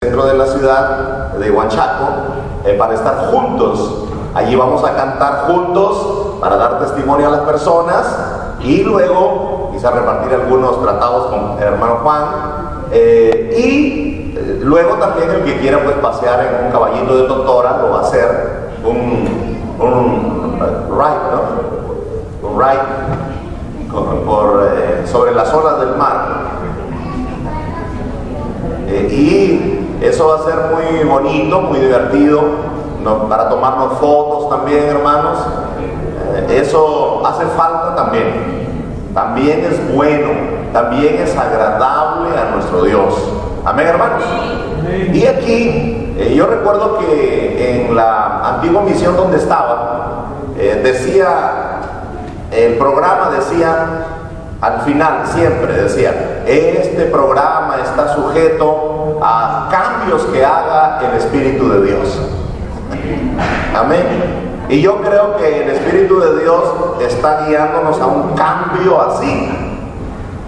centro de la ciudad de Huanchaco, para estar juntos. Allí vamos a cantar juntos para dar testimonio a las personas y luego quizá repartir algunos tratados con el hermano Juan, y luego también el que quiera pues pasear en un caballito de Totora lo va a hacer, un ride, ¿no? Un ride sobre las olas del mar. Y eso va a ser muy bonito, muy divertido, ¿no? Para tomarnos fotos también, hermanos. Eso hace falta también. También es bueno, también es agradable a nuestro Dios. Amén, hermanos. Y aquí, yo recuerdo que en la antigua misión donde estaba, el programa decía, al final siempre decía, este programa está sujeto a cambios que haga el Espíritu de Dios. Amén. Y yo creo que el Espíritu de Dios está guiándonos a un cambio así.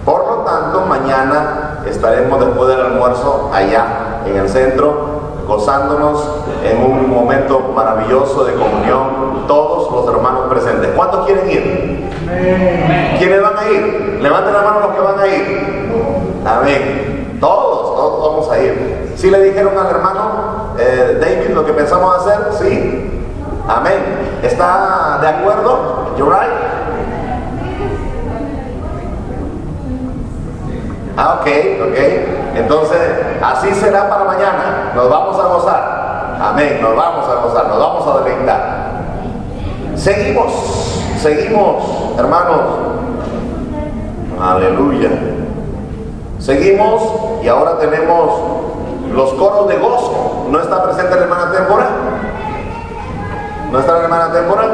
Por lo tanto, mañana estaremos después del almuerzo allá en el centro, gozándonos en un momento maravilloso de comunión, todos los hermanos presentes. ¿Cuántos quieren ir? Amén. ¿Quiénes van a ir? Levanten la mano los que van a ir. Amén. Todos vamos a ir. ¿Sí le dijeron al hermano David lo que pensamos hacer? Sí. Amén. ¿Está de acuerdo? You right? Ok. Entonces, así será para mañana. Nos vamos a gozar. Amén. Nos vamos a gozar, nos vamos a deleitar. Seguimos, hermanos. Aleluya. Seguimos y ahora tenemos los coros de gozo. ¿No está presente la hermana Témpora? ¿No está la hermana Témpora?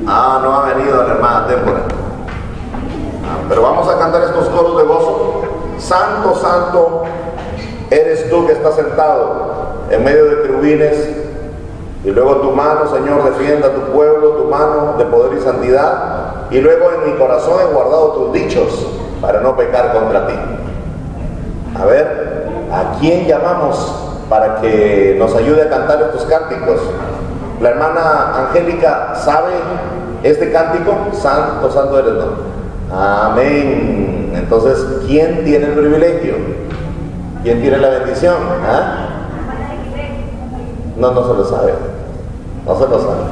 No ha venido la hermana Témpora. Pero vamos a cantar estos coros de gozo. Santo, santo, eres tú que estás sentado en medio de querubines. Y luego tu mano, Señor, defienda a tu pueblo, tu mano de poder y santidad. Y luego en mi corazón he guardado tus dichos para no pecar contra ti. A ver, ¿a quién llamamos para que nos ayude a cantar estos cánticos? La hermana Angélica sabe este cántico. Santo, santo eres, ¿no? Amén. Entonces, ¿quién tiene el privilegio? ¿Quién tiene la bendición? No se lo sabe. No se lo sabe.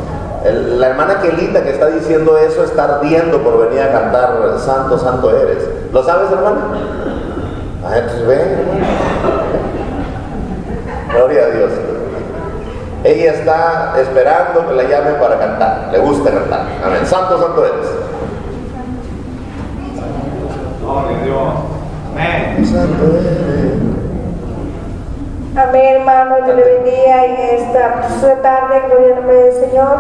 La hermana Quelita que está diciendo eso está ardiendo por venir a cantar Santo, santo eres. ¿Lo sabes, hermana? Entonces ven. Gloria a Dios. Ella está esperando que la llamen para cantar. Le gusta cantar. Amén. Santo, santo eres. Gloria a Dios. Amén. Santo eres. Amén, hermano, Dios le bendiga en esta tarde, gloria al nombre del Señor.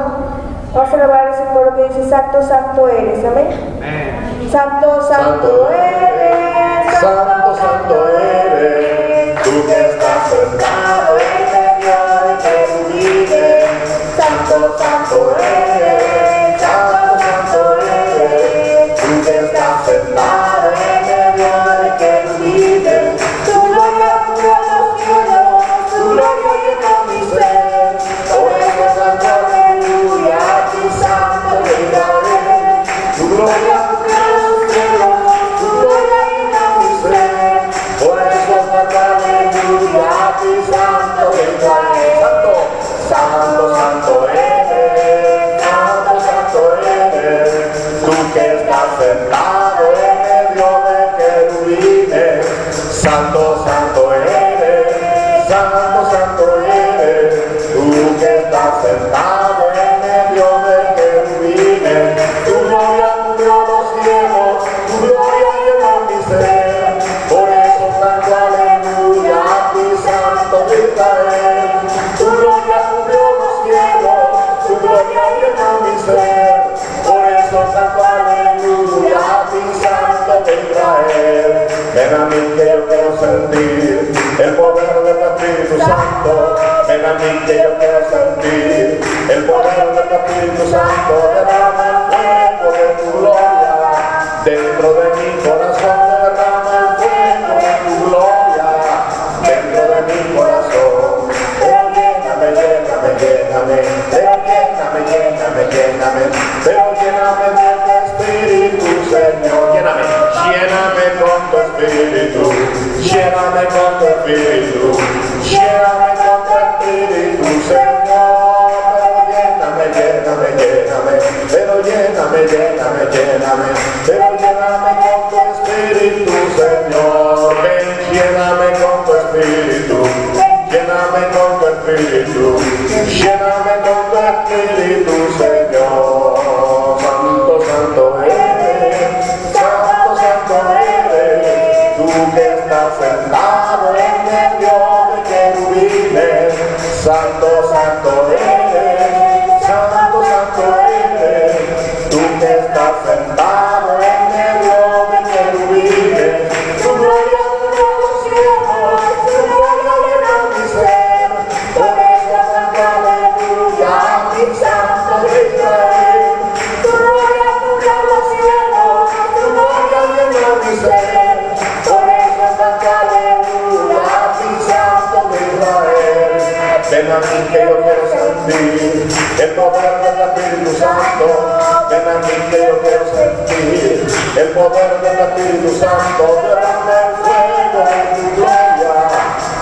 Vamos a alabar ese coro que dice, Santo, santo eres, amén. Amén. Santo, santo eres, Santo, santo eres, tú que estás sentado en medio de querubines. Santo, santo eres, santo, santo eres, tú que estás sentado en medio de querubines. Tu gloria cubrió los cielos, tu gloria llenó mi ser. Por eso canto aleluya, a ti santo de Israel. Tu gloria cubrió los cielos, tu gloria llenó mi ser. Por eso canto aleluya, a ti santo de Israel. Santo, santo eres, santo, santo eres, tú que estás sentado en medio de querubines. Santo, santo eres, santo, santo eres, tú que estás sentado en medio de querubines. Tu gloria cubrió los cielos, tu gloria llenó mi ser. Por eso canto aleluya, a ti santo de Israel. Tu gloria cubrió los cielos, tu gloria llenó mi ser. Por eso canto aleluya, a ti santo de Israel. Ven a mí que yo quiero sentir el poder del Espíritu Santo. Ven a mí que yo quiero sentir el poder del Espíritu Santo. Derrama el fuego de tu gloria dentro de mi corazón. Derrama el fuego de tu gloria dentro de mi lléname, pero lléname, lléname, lléname, pero lléname de tu espíritu, Señor, lléname, lléname con tu espíritu, lléname con tu espíritu, lléname con tu espíritu, Señor, pero lléname, lléname, lléname, pero lléname, lléname, lléname, pero lléname con tu espíritu, Señor, ven, lléname con tu espíritu, lléname con tu espíritu, lléname con tu espíritu, Señor. Santo, santo eres, santo, santo eres, tú que estás sentado en medio de querubines. Santo, santo eres, santo, santo eres, tú que estás sentado en medio de querubines. Tu gloria llena los cielos, tu gloria llena mi ser. Por eso canto aleluya, mi santo de Israel. Tu gloria cubra los cielos, tu gloria llena mi ser. Por eso canto aleluya, mi santo de Israel. Ven a mí que yo quiero sentir el poder del Espíritu Santo. Ven a mí que yo quiero sentir el poder del Espíritu Santo. Derrama el fuego de tu gloria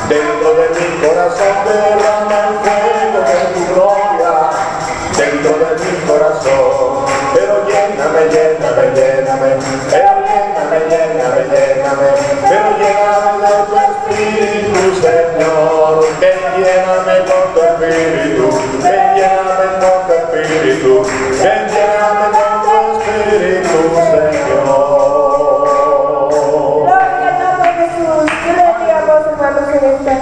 dentro de mi corazón. Derrama el fuego de tu gloria dentro de mi corazón. Pero lléname, lléname, lléname, pero lléname, lléname, lléname, pero lléname de tu espíritu, Señor. Ven, lléname con tu espíritu, ven, lléname con tu espíritu, ven, lléname con tu espíritu, Señor. Gloria al nombre de Jesús. Yo le digamos, hermanos, en esta.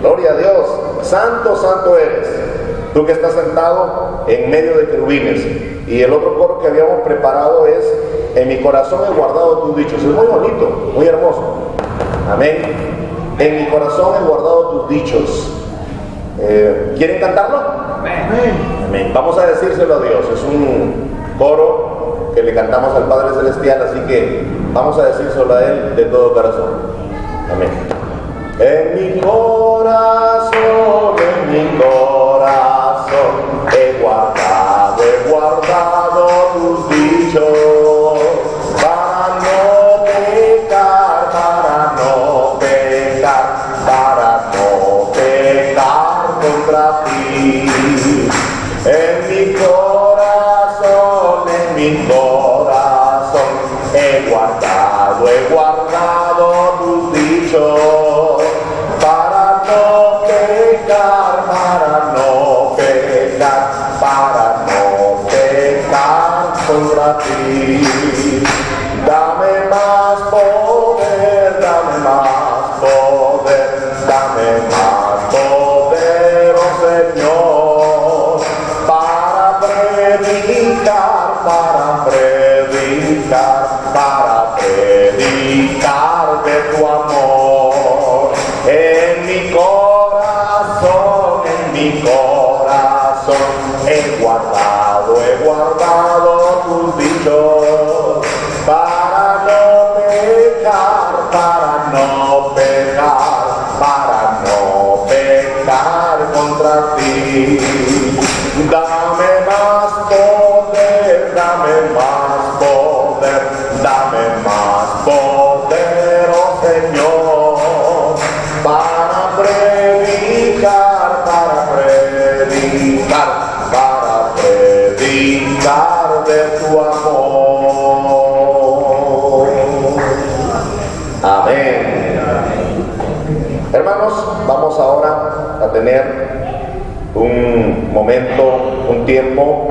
Gloria a Dios. Santo, santo eres, tú que estás sentado en medio de querubines. Y el otro coro que habíamos preparado es: en mi corazón he guardado tus dichos. Es muy bonito, muy hermoso. Amén. En mi corazón he guardado tus dichos. ¿Quieren cantarlo? Amén. Amén. Vamos a decírselo a Dios. Es un coro que le cantamos al Padre Celestial, así que vamos a decírselo a Él de todo corazón. Amén. En mi corazón he guardado tus dichos, para no pecar, contra ti. En mi corazón he guardado tus dichos, para no pecar, contra ti. Dame más poder, oh Señor, para predicar de tu amor. En mi corazón he guardado tus dichos, para no pecar, contra ti. Dame más poder, oh Señor, para predicar de tu amor. Amén. Hermanos, vamos ahora a tener un momento, un tiempo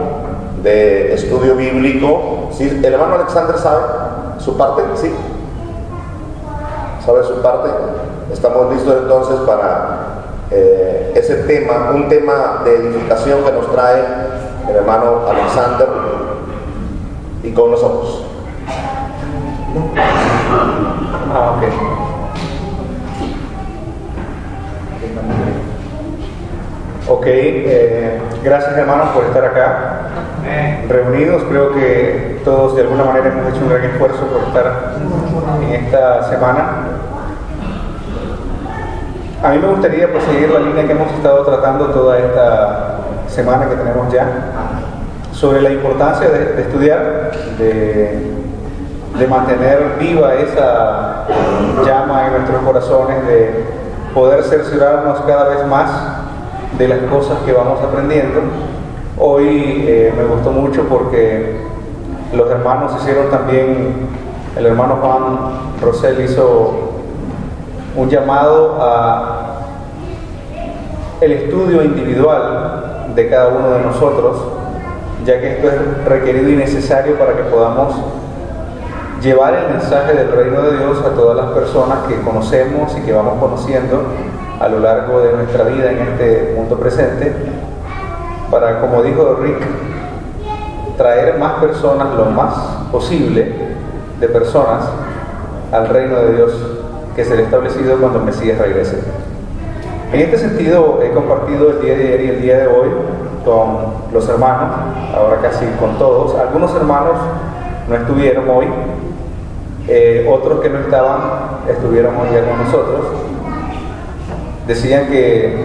de estudio bíblico. ¿Sí? ¿El hermano Alexander sabe su parte? ¿Sí? ¿Sabe su parte? Estamos listos entonces para ese tema, un tema de edificación que nos trae el hermano Alexander, y con nosotros. Ok. Ok, gracias hermanos por estar acá reunidos. Creo que todos de alguna manera hemos hecho un gran esfuerzo por estar en esta semana. A mí me gustaría pues, seguir la línea que hemos estado tratando toda esta semana que tenemos ya, sobre la importancia de estudiar, de mantener viva esa llama en nuestros corazones, de poder cerciorarnos cada vez más de las cosas que vamos aprendiendo. Hoy me gustó mucho porque los hermanos hicieron también, el hermano Juan Rosell hizo un llamado a el estudio individual de cada uno de nosotros, ya que esto es requerido y necesario para que podamos llevar el mensaje del reino de Dios a todas las personas que conocemos y que vamos conociendo a lo largo de nuestra vida en este mundo presente, para, como dijo Rick, traer más personas, lo más posible de personas, al reino de Dios que será establecido cuando el Mesías regrese. En este sentido, he compartido el día de ayer y el día de hoy con los hermanos, ahora casi con todos. Algunos hermanos no estuvieron hoy, otros que no estaban estuvieron hoy ya con nosotros. Decían que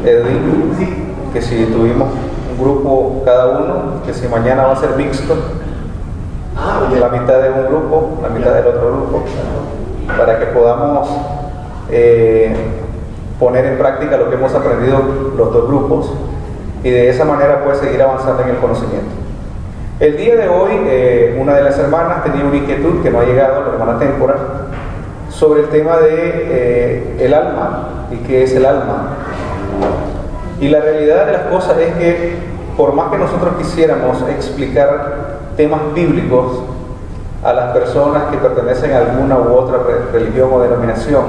Edwin, que si tuvimos un grupo cada uno, que si mañana va a ser mixto, la mitad de un grupo, la mitad del otro grupo, para que podamos poner en práctica lo que hemos aprendido los dos grupos y de esa manera pues seguir avanzando en el conocimiento. El día de hoy una de las hermanas tenía una inquietud que no ha llegado, la hermana Témpora, sobre el tema de el alma y qué es el alma. Y la realidad de las cosas es que por más que nosotros quisiéramos explicar temas bíblicos a las personas que pertenecen a alguna u otra religión o denominación,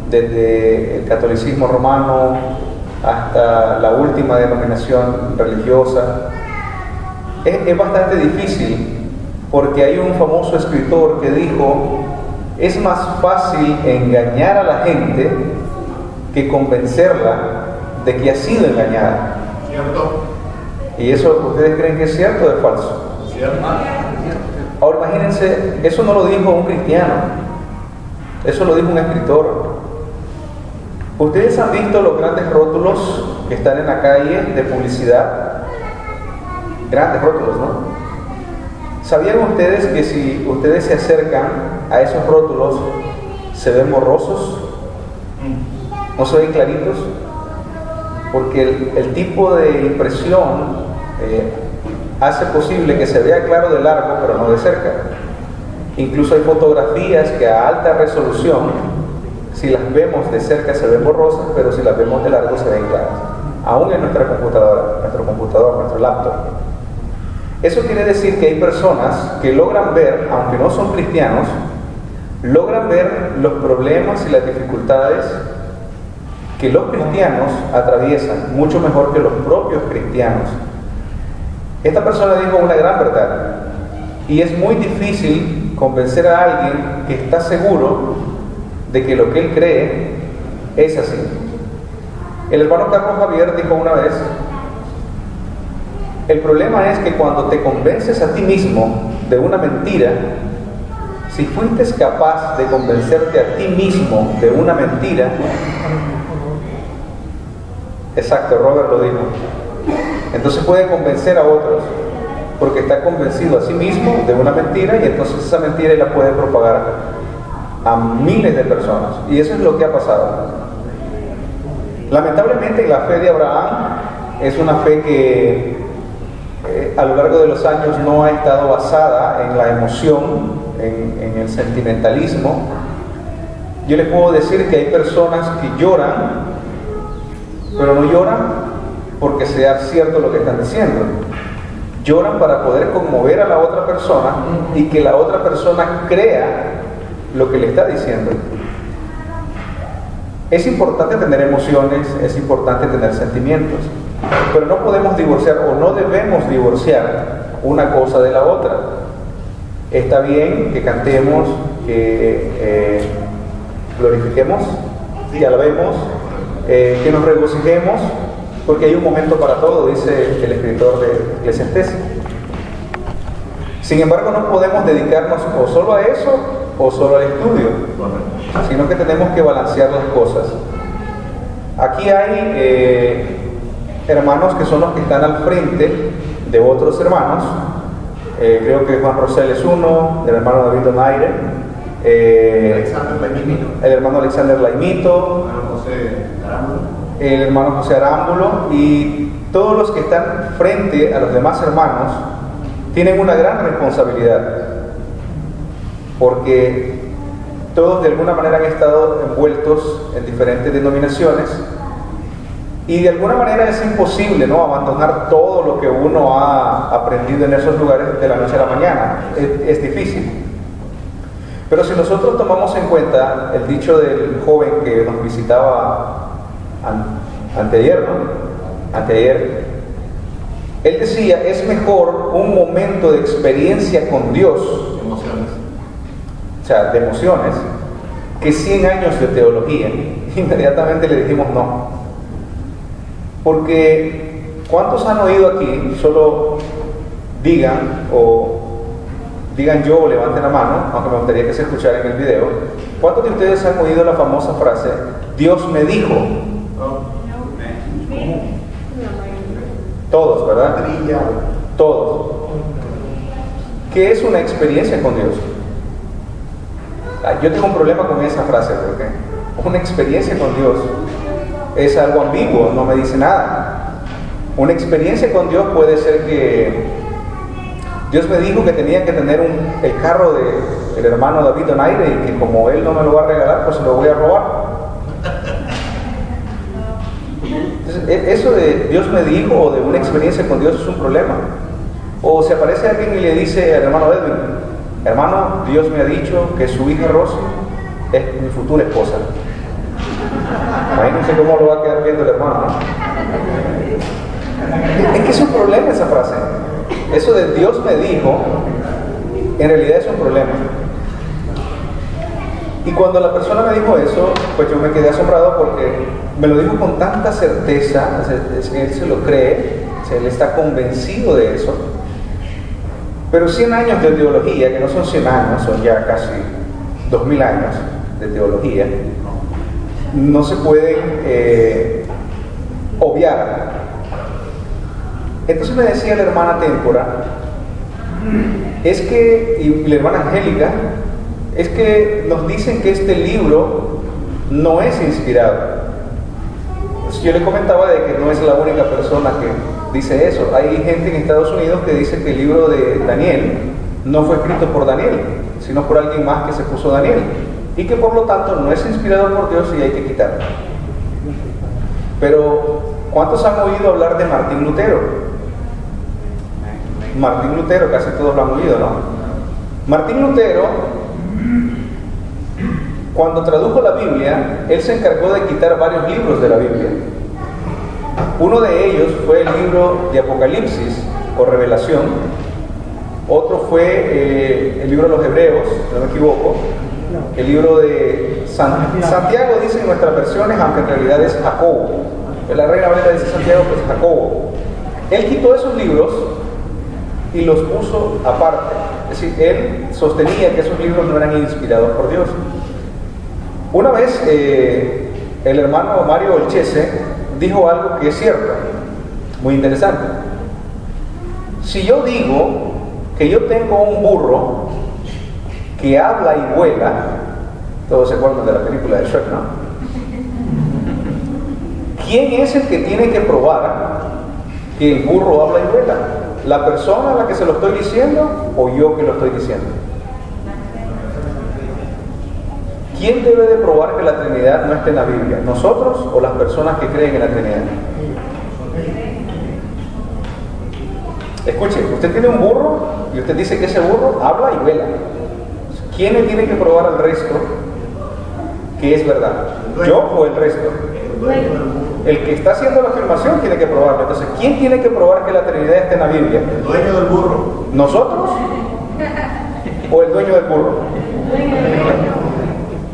desde el catolicismo romano hasta la última denominación religiosa, es bastante difícil, porque hay un famoso escritor que dijo: es más fácil engañar a la gente que convencerla de que ha sido engañada. ¿Cierto? ¿Y eso ustedes creen que es cierto o es falso? ¿Cierto? Ahora imagínense, eso no lo dijo un cristiano, eso lo dijo un escritor. Ustedes han visto los grandes rótulos que están en la calle de publicidad, grandes rótulos, ¿no? ¿Sabían ustedes que si ustedes se acercan a esos rótulos se ven borrosos? ¿No se ven claritos? Porque el tipo de impresión hace posible que se vea claro de largo, pero no de cerca. Incluso hay fotografías que a alta resolución, si las vemos de cerca se ven borrosas, pero si las vemos de largo se ven claras. Aún en nuestra computadora, nuestro laptop. Eso quiere decir que hay personas que logran ver, aunque no son cristianos, logran ver los problemas y las dificultades que los cristianos atraviesan mucho mejor que los propios cristianos. Esta persona dijo una gran verdad, y es muy difícil convencer a alguien que está seguro de que lo que él cree es así. El hermano Carlos Javier dijo una vez: el problema es que cuando te convences a ti mismo de una mentira, si fuiste capaz de convencerte a ti mismo de una mentira, exacto, Robert lo dijo, entonces puede convencer a otros, porque está convencido a sí mismo de una mentira, y entonces esa mentira la puede propagar a miles de personas, y eso es lo que ha pasado. Lamentablemente la fe de Abraham es una fe que a lo largo de los años no ha estado basada en la emoción, en el sentimentalismo. Yo les puedo decir que hay personas que lloran, pero no lloran porque sea cierto lo que están diciendo. Lloran para poder conmover a la otra persona y que la otra persona crea lo que le está diciendo. Es importante tener emociones, es importante tener sentimientos, pero no podemos divorciar o no debemos divorciar una cosa de la otra. Está bien que cantemos, que glorifiquemos y alabemos, que nos regocijemos, porque hay un momento para todo, dice el escritor de Eclesiastés. Sin embargo, no podemos dedicarnos o solo a eso o solo al estudio, sino que tenemos que balancear las cosas. Aquí hay hermanos que son los que están al frente de otros hermanos. Creo que Juan Rosell es uno, el hermano David Donaire, el hermano Alexander Laimito, el hermano José Arámbulo, y todos los que están frente a los demás hermanos tienen una gran responsabilidad, porque todos de alguna manera han estado envueltos en diferentes denominaciones, y de alguna manera es imposible, ¿no?, abandonar todo lo que uno ha aprendido en esos lugares de la noche a la mañana. Es difícil. Pero si nosotros tomamos en cuenta el dicho del joven que nos visitaba anteayer, ¿no? Anteayer, él decía, es mejor un momento de experiencia con Dios, o sea, de emociones, que 100 años de teología. Inmediatamente le dijimos no. Porque, ¿cuántos han oído aquí? Solo digan yo o levanten la mano, aunque me gustaría que se escuchara en el video. ¿Cuántos de ustedes han oído la famosa frase, Dios me dijo? Todos, ¿verdad? Todos. ¿Qué es una experiencia con Dios? Yo tengo un problema con esa frase, porque una experiencia con Dios es algo ambiguo, no me dice nada. Una experiencia con Dios puede ser que Dios me dijo que tenía que tener el carro del hermano David Donaire y que como él no me lo va a regalar, pues se lo voy a robar. Entonces, eso de Dios me dijo o de una experiencia con Dios es un problema. O se aparece alguien y le dice al hermano Edwin, hermano, Dios me ha dicho que su hija Rosy es mi futura esposa. Ahí no sé cómo lo va a quedar viendo el hermano, ¿no? Es que es un problema esa frase. Eso de Dios me dijo, en realidad es un problema. Y cuando la persona me dijo eso, pues yo me quedé asombrado porque me lo dijo con tanta certeza, él se lo cree, él está convencido de eso. Pero 100 años de teología, que no son 100 años, son ya casi 2000 años de teología, no se pueden obviar. Entonces me decía la hermana Témpora, y la hermana Angélica, es que nos dicen que este libro no es inspirado. Entonces yo le comentaba de que no es la única persona que dice eso. Hay gente en Estados Unidos que dice que el libro de Daniel no fue escrito por Daniel, sino por alguien más que se puso Daniel, y que por lo tanto no es inspirado por Dios y hay que quitarlo. Pero, ¿cuántos han oído hablar de Martín Lutero? Martín Lutero, casi todos lo han oído, ¿no? Martín Lutero, cuando tradujo la Biblia, él se encargó de quitar varios libros de la Biblia. Uno de ellos fue el libro de Apocalipsis o Revelación. Otro fue el libro de los Hebreos, si no me equivoco. El libro de Santiago dice en nuestras versiones, aunque en realidad es Jacobo. La Reina Valera dice Santiago, pues Jacobo. Él quitó esos libros y los puso aparte. Es decir, él sostenía que esos libros no eran inspirados por Dios. Una vez el hermano Mario Olchese dijo algo que es cierto, muy interesante. Si yo digo que yo tengo un burro que habla y vuela, todos se acuerdan de la película de Shrek, ¿no? ¿Quién es el que tiene que probar que el burro habla y vuela? ¿La persona a la que se lo estoy diciendo o yo que lo estoy diciendo? ¿Quién debe de probar que la Trinidad no está en la Biblia? ¿Nosotros o las personas que creen en la Trinidad? Escuche, usted tiene un burro y usted dice que ese burro habla y vuela. ¿Quién le tiene que probar al resto que es verdad? ¿Yo o el resto? El que está haciendo la afirmación tiene que probarlo. Entonces, ¿quién tiene que probar que la Trinidad está en la Biblia? El dueño del burro. ¿Nosotros? ¿O el dueño del burro?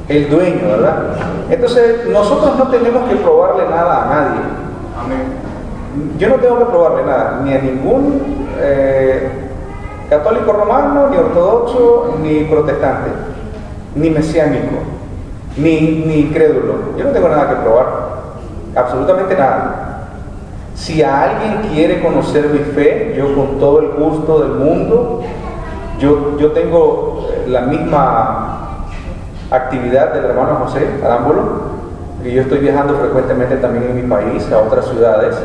El dueño, ¿verdad? Entonces, nosotros no tenemos que probarle nada a nadie. Amén. Yo no tengo que probarle nada, ni a ningún católico romano, ni ortodoxo, ni protestante, ni mesiánico, ni incrédulo. Yo no tengo nada que probar. absolutamente nada. Si alguien quiere conocer mi fe, yo con todo el gusto del mundo, yo tengo la misma actividad del hermano José Arámbulo, y yo estoy viajando frecuentemente también en mi país, a otras ciudades.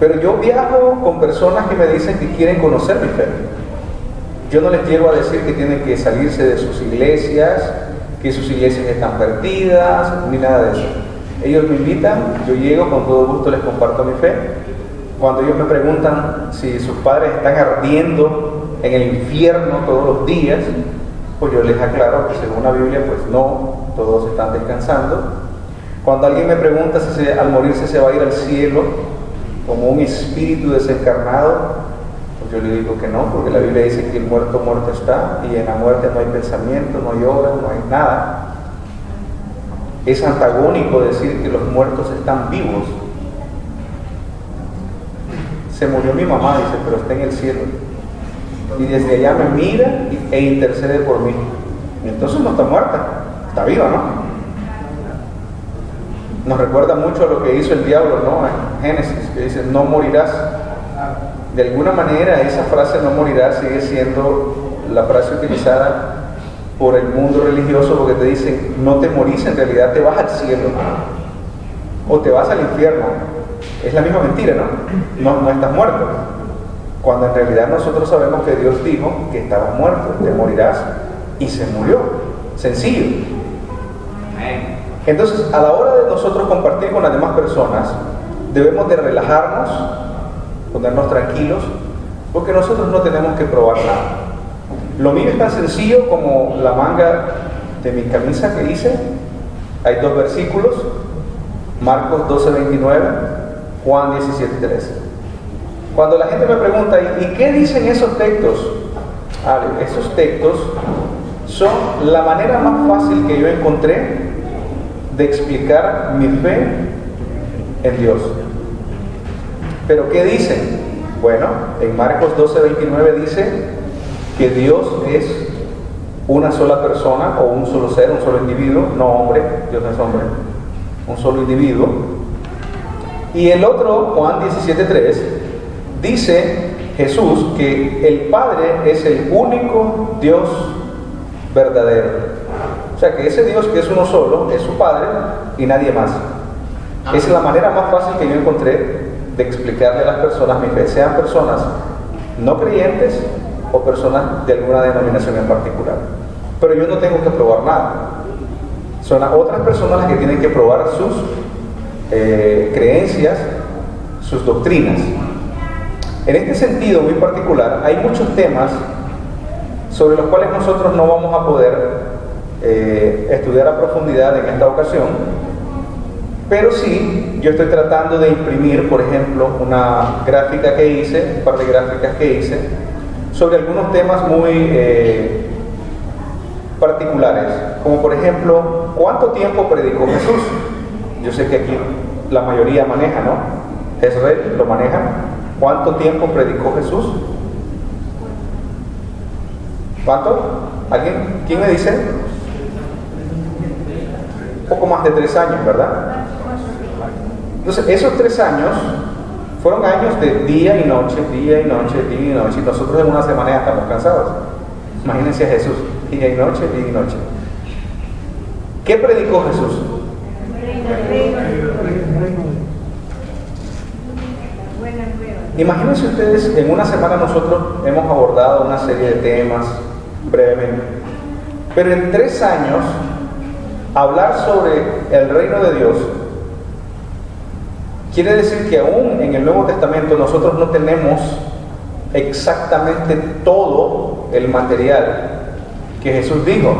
Pero yo viajo con personas que me dicen que quieren conocer mi fe. Yo no les llego a decir que tienen que salirse de sus iglesias, que sus iglesias están perdidas, ni nada de eso. Ellos me invitan, yo llego, con todo gusto les comparto mi fe. Cuando ellos me preguntan si sus padres están ardiendo en el infierno todos los días, pues yo les aclaro que según la Biblia, pues no, todos están descansando. Cuando alguien me pregunta si al morirse se va a ir al cielo como un espíritu desencarnado, pues yo le digo que no, porque la Biblia dice que el muerto muerto está, y en la muerte no hay pensamiento, no hay obra, no hay nada. Es antagónico decir que los muertos están vivos. Se murió mi mamá, dice, pero está en el cielo, y desde allá me mira e intercede por mí. Y entonces no está muerta, está viva, ¿no? Nos recuerda mucho a lo que hizo el diablo, ¿no? En Génesis, que dice, no morirás. De alguna manera esa frase no morirás sigue siendo la frase utilizada por el mundo religioso, porque te dicen, no te morís, en realidad te vas al cielo o te vas al infierno. Es la misma mentira, ¿no? No estás muerto, cuando en realidad nosotros sabemos que Dios dijo que estabas muerto, te morirás, y se murió. Sencillo. Entonces, a la hora de nosotros compartir con las demás personas, debemos de relajarnos, ponernos tranquilos, porque nosotros no tenemos que probar nada. Lo mío es tan sencillo como la manga de mi camisa que hice. Hay 2 versículos, Marcos 12:29, Juan 17:13. Cuando la gente me pregunta, ¿y qué dicen esos textos? Esos textos son la manera más fácil que yo encontré de explicar mi fe en Dios. ¿Pero qué dicen? Bueno, en Marcos 12:29 dice que Dios es una sola persona, o un solo ser, un solo individuo, no hombre, Dios no es hombre, un solo individuo. Y el otro, Juan 17:3, dice Jesús que el Padre es el único Dios verdadero. O sea que ese Dios que es uno solo es su Padre y nadie más. Esa es la manera más fácil que yo encontré de explicarle a las personas mi fe, sean personas no creyentes o personas de alguna denominación en particular. Pero yo no tengo que probar nada. Son las otras personas las que tienen que probar sus creencias, sus doctrinas. En este sentido muy particular, hay muchos temas sobre los cuales nosotros no vamos a poder estudiar a profundidad en esta ocasión, pero sí, yo estoy tratando de imprimir, por ejemplo, una gráfica que hice, un par de gráficas que hice, sobre algunos temas muy particulares, como por ejemplo, ¿cuánto tiempo predicó Jesús? Yo sé que aquí la mayoría maneja, ¿no? Jezreel lo maneja. ¿Cuánto tiempo predicó Jesús? ¿Cuánto? ¿Alguien? ¿Quién me dice? Poco más de 3 años, ¿verdad? Entonces, esos 3 años fueron años de día y noche, día y noche, día y noche. Y nosotros en una semana ya estamos cansados. Imagínense a Jesús, día y noche, día y noche. ¿Qué predicó Jesús? Imagínense ustedes, en una semana nosotros hemos abordado una serie de temas brevemente, pero en 3 años hablar sobre el reino de Dios quiere decir que aún en el Nuevo Testamento nosotros no tenemos exactamente todo el material que Jesús dijo,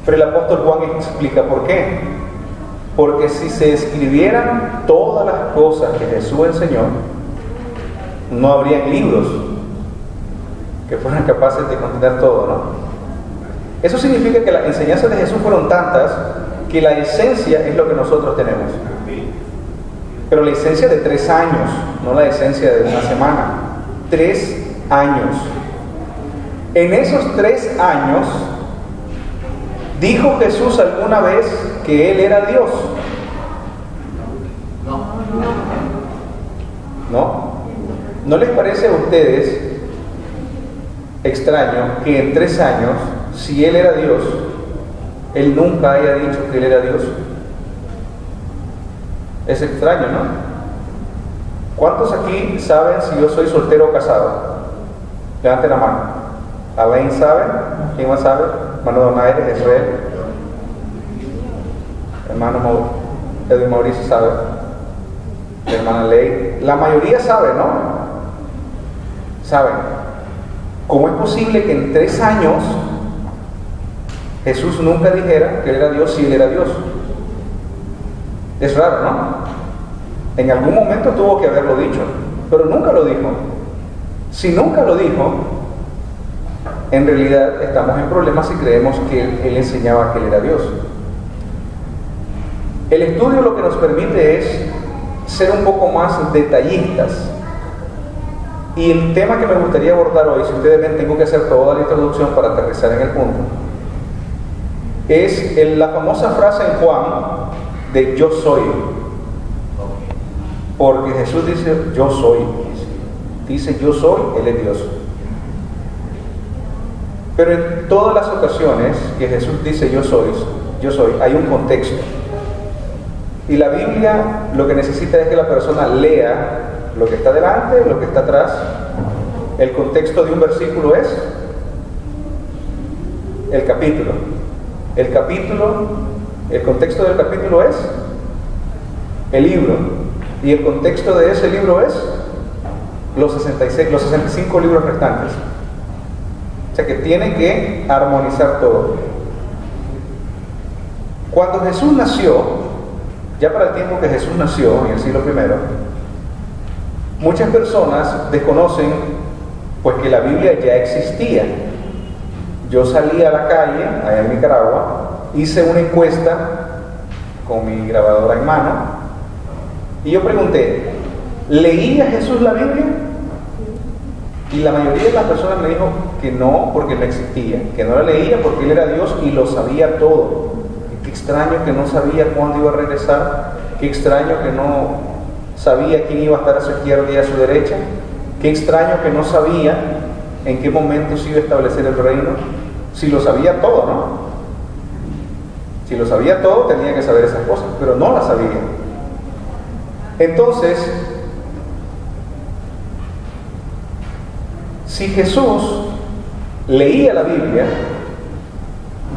pero el apóstol Juan explica por qué. Porque si se escribieran todas las cosas que Jesús enseñó, no habrían libros que fueran capaces de contener todo, ¿no? Eso significa que las enseñanzas de Jesús fueron tantas que la esencia es lo que nosotros tenemos. Pero la esencia de 3 años, no la esencia de una semana. 3 años. En esos 3 años, ¿dijo Jesús alguna vez que Él era Dios? ¿No? ¿No les parece a ustedes extraño que en 3 años, si Él era Dios, Él nunca haya dicho que Él era Dios? Es extraño, ¿no? ¿Cuántos aquí saben si yo soy soltero o casado? Levanten la mano. ¿Alain sabe? ¿Quién más sabe? Hermano Donaire, Israel. Hermano Edwin Mauricio sabe. Hermana Ley. La mayoría sabe, ¿no? Saben. ¿Cómo es posible que en 3 años Jesús nunca dijera que Él era Dios si Él era Dios? Es raro, ¿no? En algún momento tuvo que haberlo dicho, pero nunca lo dijo. Si nunca lo dijo, en realidad estamos en problemas si creemos que Él enseñaba que Él era Dios. El estudio lo que nos permite es ser un poco más detallistas. Y el tema que me gustaría abordar hoy, si ustedes ven, tengo que hacer toda la introducción para aterrizar en el punto, es la famosa frase en Juan de yo soy. Porque Jesús dice yo soy. Dice yo soy, Él es Dios. Pero en todas las ocasiones que Jesús dice yo soy, hay un contexto. Y la Biblia lo que necesita es que la persona lea lo que está delante, lo que está atrás. El contexto de un versículo es el capítulo. El contexto del capítulo es el libro. Y el contexto de ese libro es los 65 libros restantes. O sea que tiene que armonizar todo. Cuando Jesús nació, ya para el tiempo que Jesús nació, en el siglo I, muchas personas desconocen pues que la Biblia ya existía. Yo salí a la calle, allá en Nicaragua, hice una encuesta con mi grabadora en mano y yo pregunté, ¿leía Jesús la Biblia? Y la mayoría de las personas me dijo que no, porque no existía, que no la leía porque Él era Dios y lo sabía todo. Y qué extraño que no sabía cuándo iba a regresar, qué extraño que no sabía quién iba a estar a su izquierda y a su derecha, qué extraño que no sabía en qué momento se iba a establecer el reino. Si lo sabía todo, ¿no? Si lo sabía todo, tenía que saber esas cosas, pero no las sabía. Entonces, si Jesús leía la Biblia,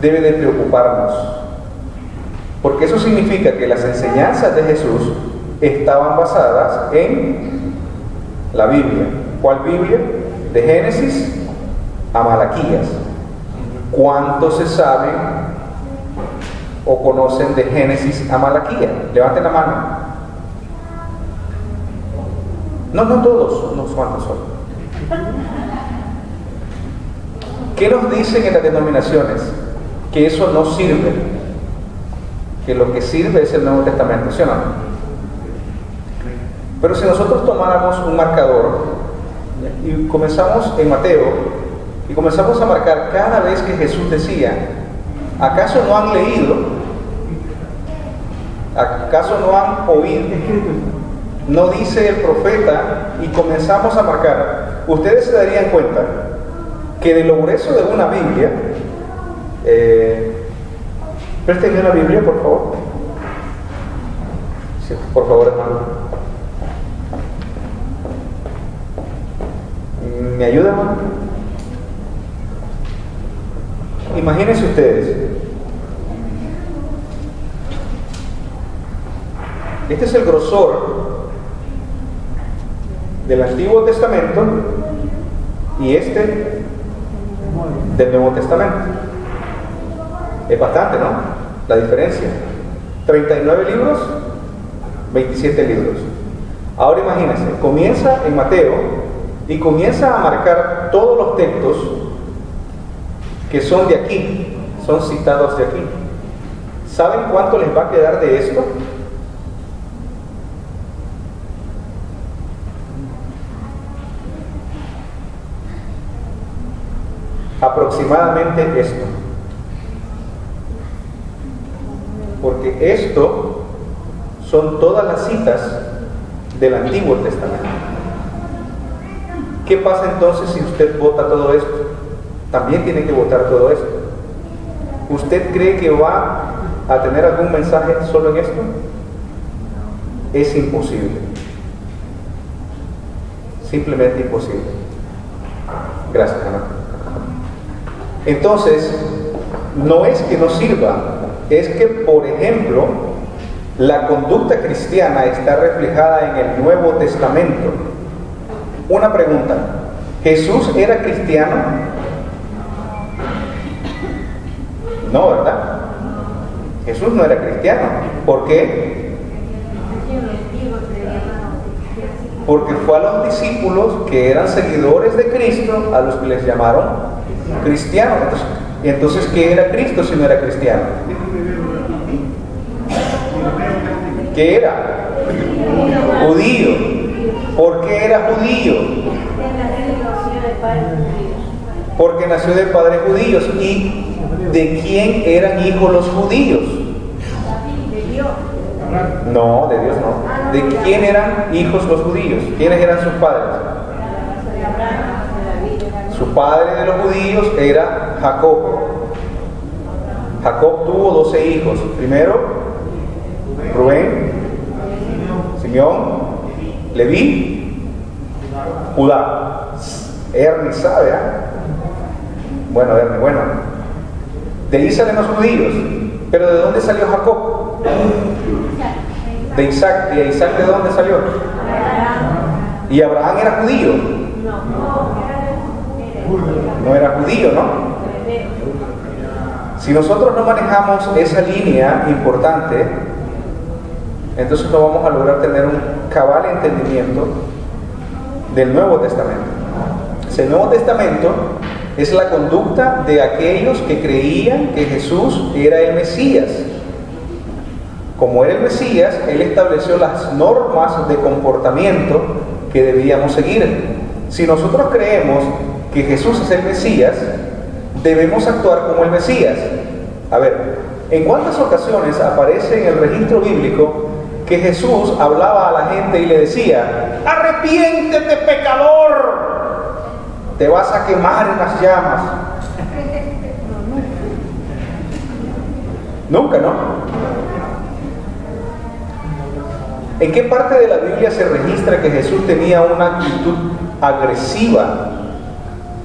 debe de preocuparnos, porque eso significa que las enseñanzas de Jesús estaban basadas en la Biblia. ¿Cuál Biblia? De Génesis a Malaquías. ¿Cuántos se saben o conocen de Génesis a Malaquías? Levanten la mano. No todos, unos cuantos solo. ¿Qué nos dicen en las denominaciones? Que eso no sirve, que lo que sirve es el Nuevo Testamento, ¿sí o no? Pero si nosotros tomáramos un marcador y comenzamos en Mateo y comenzamos a marcar cada vez que Jesús decía, ¿acaso no han leído? ¿Acaso no han oído? No dice el profeta, y comenzamos a marcar. Ustedes se darían cuenta que de lo grueso de una Biblia, préstenme una Biblia, por favor. Sí, por favor, hermano. ¿Me ayuda, hermano? Imagínense ustedes. Este es el grosor del Antiguo Testamento y este del Nuevo Testamento. Es bastante, ¿no? La diferencia. 39 libros, 27 libros. Ahora imagínense, comienza en Mateo y comienza a marcar todos los textos que son de aquí, son citados de aquí. ¿Saben cuánto les va a quedar de esto? Aproximadamente esto. Porque esto son todas las citas del Antiguo Testamento. ¿Qué pasa entonces si usted vota todo esto? También tiene que votar todo esto. ¿Usted cree que va a tener algún mensaje solo en esto? Es imposible. Simplemente imposible. Gracias, Ana. Entonces, no es que no sirva, es que, por ejemplo, la conducta cristiana está reflejada en el Nuevo Testamento. Una pregunta: ¿Jesús era cristiano? No, ¿verdad? Jesús no era cristiano. ¿Por qué? Porque fue a los discípulos que eran seguidores de Cristo a los que les llamaron cristianos. Entonces, ¿qué era Cristo si no era cristiano? ¿Qué era? Judío. ¿Por qué era judío? Porque nació de padres judíos. ¿Y de quién eran hijos los judíos? No, de Dios no. ¿De quién eran hijos los judíos? ¿Quiénes eran sus padres? Su padre de los judíos era Jacob. Jacob tuvo 12 hijos. Primero, Rubén, Simeón, Leví, Judá. Ernie sabe, ¿eh? Bueno, Ernie, bueno. De ahí salen los judíos. Pero ¿de dónde salió Jacob? De Isaac. ¿Y de Isaac de dónde salió? ¿Y Abraham era judío? No era judío, ¿no? Si nosotros no manejamos esa línea importante, entonces no vamos a lograr tener un cabal entendimiento del Nuevo Testamento. El Nuevo Testamento es la conducta de aquellos que creían que Jesús era el Mesías. Como era el Mesías, Él estableció las normas de comportamiento que debíamos seguir. Si nosotros creemos que Jesús es el Mesías, debemos actuar como el Mesías. A ver, ¿en cuántas ocasiones aparece en el registro bíblico que Jesús hablaba a la gente y le decía: arrepiéntete, pecador, te vas a quemar en las llamas? Nunca, ¿no? ¿En qué parte de la Biblia se registra que Jesús tenía una actitud agresiva,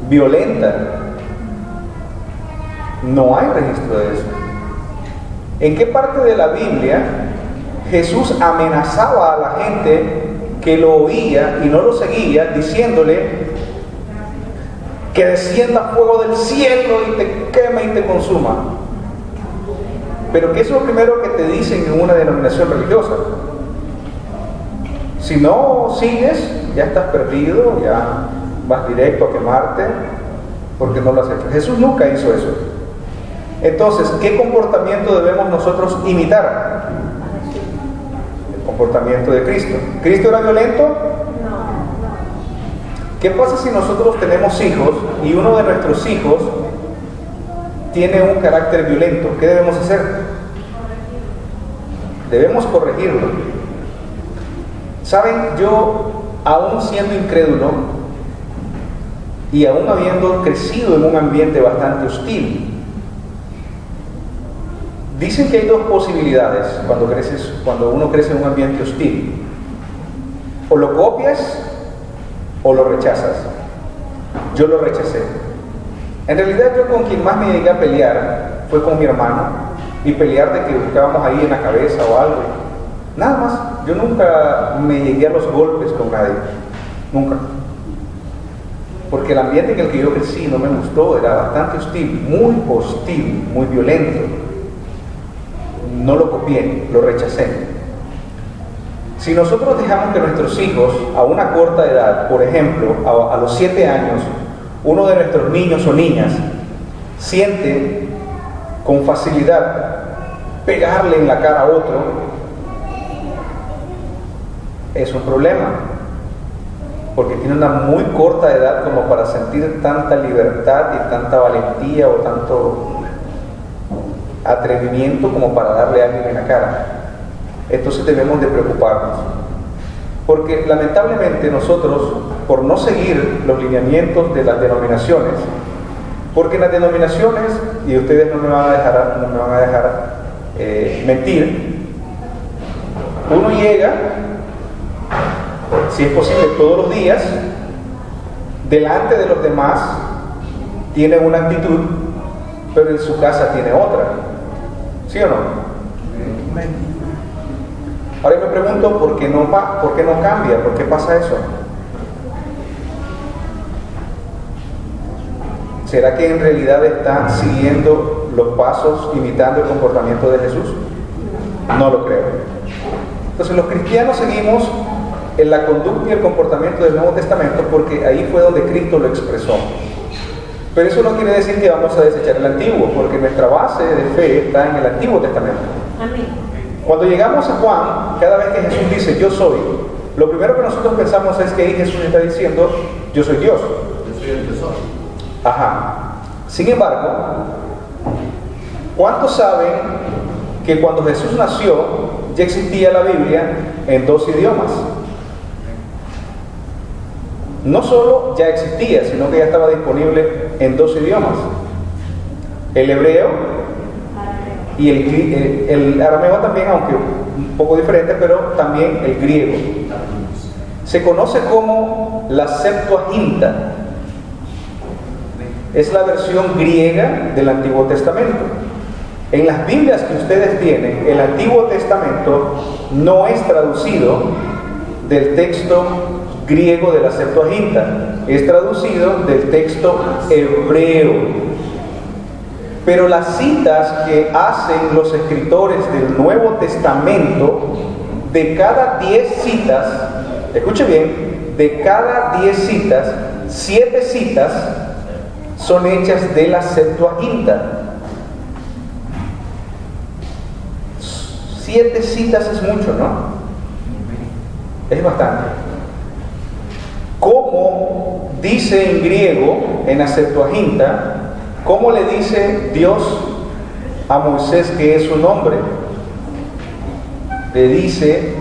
violenta? No hay registro de eso. ¿En qué parte de la Biblia Jesús amenazaba a la gente que lo oía y no lo seguía, diciéndole que descienda fuego del cielo y te queme y te consuma? Pero ¿qué es lo primero que te dicen en una denominación religiosa? Si no sigues, ya estás perdido, ya vas directo a quemarte, porque no lo has hecho. Jesús nunca hizo eso. Entonces, ¿qué comportamiento debemos nosotros imitar? El comportamiento de Cristo. ¿Cristo era violento? ¿Qué pasa si nosotros tenemos hijos y uno de nuestros hijos tiene un carácter violento? ¿Qué debemos hacer? Debemos corregirlo. Saben, yo, aún siendo incrédulo y aún habiendo crecido en un ambiente bastante hostil, dicen que hay dos posibilidades cuando uno crece en un ambiente hostil: o lo copias o lo rechazas. Yo lo rechacé. En realidad, yo con quien más me llegué a pelear fue con mi hermano, y pelear de que buscábamos ahí en la cabeza o algo, nada más. Yo nunca me llegué a los golpes con nadie, nunca, porque el ambiente en el que yo crecí no me gustó, era bastante hostil, muy violento. No lo copié, lo rechacé. Si nosotros dejamos que nuestros hijos a una corta edad, por ejemplo, a los 7 años, uno de nuestros niños o niñas siente con facilidad pegarle en la cara a otro, es un problema, porque tiene una muy corta edad como para sentir tanta libertad y tanta valentía o tanto atrevimiento como para darle a alguien en la cara. Entonces debemos de preocuparnos. Porque lamentablemente nosotros, por no seguir los lineamientos de las denominaciones, porque en las denominaciones, y ustedes no me van a dejar mentir, uno llega, si es posible todos los días, delante de los demás, tiene una actitud, pero en su casa tiene otra. ¿Sí o no? Ahora yo me pregunto, ¿por qué no cambia? ¿Por qué pasa eso? ¿Será que en realidad están siguiendo los pasos, imitando el comportamiento de Jesús? No lo creo. Entonces los cristianos seguimos en la conducta y el comportamiento del Nuevo Testamento porque ahí fue donde Cristo lo expresó. Pero eso no quiere decir que vamos a desechar el Antiguo, porque nuestra base de fe está en el Antiguo Testamento. Amén. Cuando llegamos a Juan, cada vez que Jesús dice yo soy, lo primero que nosotros pensamos es que ahí Jesús está diciendo yo soy Dios. Yo soy el que soy. Ajá. Sin embargo, ¿cuántos saben que cuando Jesús nació ya existía la Biblia en 2 idiomas? No solo ya existía, sino que ya estaba disponible en 2 idiomas. El hebreo y el arameo también, aunque un poco diferente, pero también el griego. Se conoce como la Septuaginta. Es la versión griega del Antiguo Testamento. En las Biblias que ustedes tienen, el Antiguo Testamento no es traducido del texto griego de la Septuaginta, es traducido del texto hebreo. Pero las citas que hacen los escritores del Nuevo Testamento, de cada 10 citas, escuche bien, de cada 10 citas, 7 citas son hechas de la Septuaginta. 7 citas es mucho, ¿no? Es bastante. ¿Cómo dice en griego, en la Septuaginta, cómo le dice Dios a Moisés que es su nombre? Le dice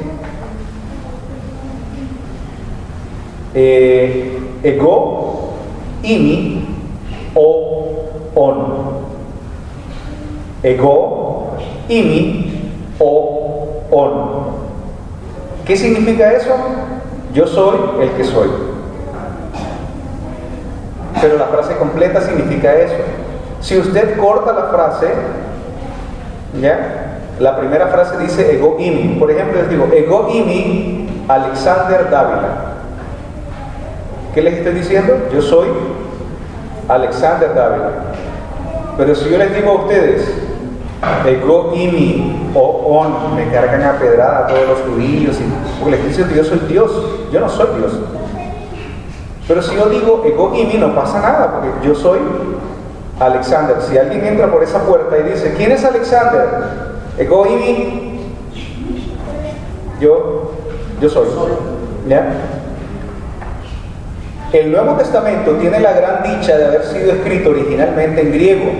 ego, imi o on. Ego, imi o on. ¿Qué significa eso? Yo soy el que soy. Pero la frase completa significa eso. Si usted corta la frase, ¿ya? La primera frase dice ego imi. Por ejemplo, les digo, ego imi Alexander Dávila. ¿Qué les estoy diciendo? Yo soy Alexander Dávila. Pero si yo les digo a ustedes, ego imi o on, me cargan a pedrada a todos los judíos, porque les dicen que yo soy Dios. Yo no soy Dios. Pero si yo digo ego imi, no pasa nada, porque yo soy Alexander. Si alguien entra por esa puerta y dice, ¿quién es Alexander? Ego imi, yo soy. ¿Ya? El Nuevo Testamento tiene la gran dicha de haber sido escrito originalmente en griego.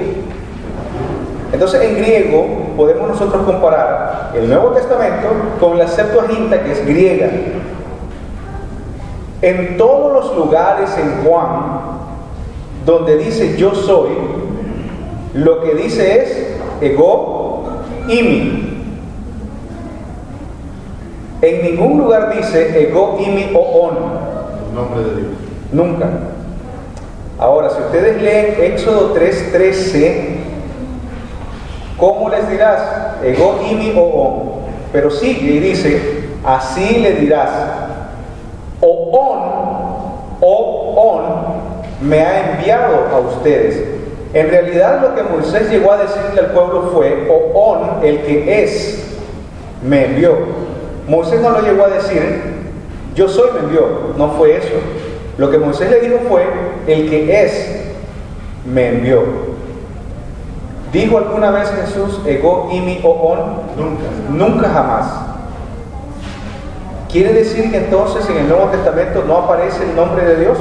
Entonces en griego podemos nosotros comparar el Nuevo Testamento con la Septuaginta, que es griega. En todos los lugares en Juan donde dice yo soy, lo que dice es ego imi. En ningún lugar dice ego imi o on. El nombre de Dios. Nunca. Ahora, si ustedes leen Éxodo 3:13, ¿cómo les dirás? Ego imi o on. Pero sigue y dice, así le dirás. O on me ha enviado a ustedes. En realidad lo que Moisés llegó a decirle al pueblo fue, o on, el que es, me envió. Moisés no lo llegó a decir, yo soy, me envió. No fue eso. Lo que Moisés le dijo fue, el que es, me envió. ¿Dijo alguna vez Jesús, ego imi o on? Nunca. Nunca jamás. ¿Quiere decir que entonces en el Nuevo Testamento no aparece el nombre de Dios?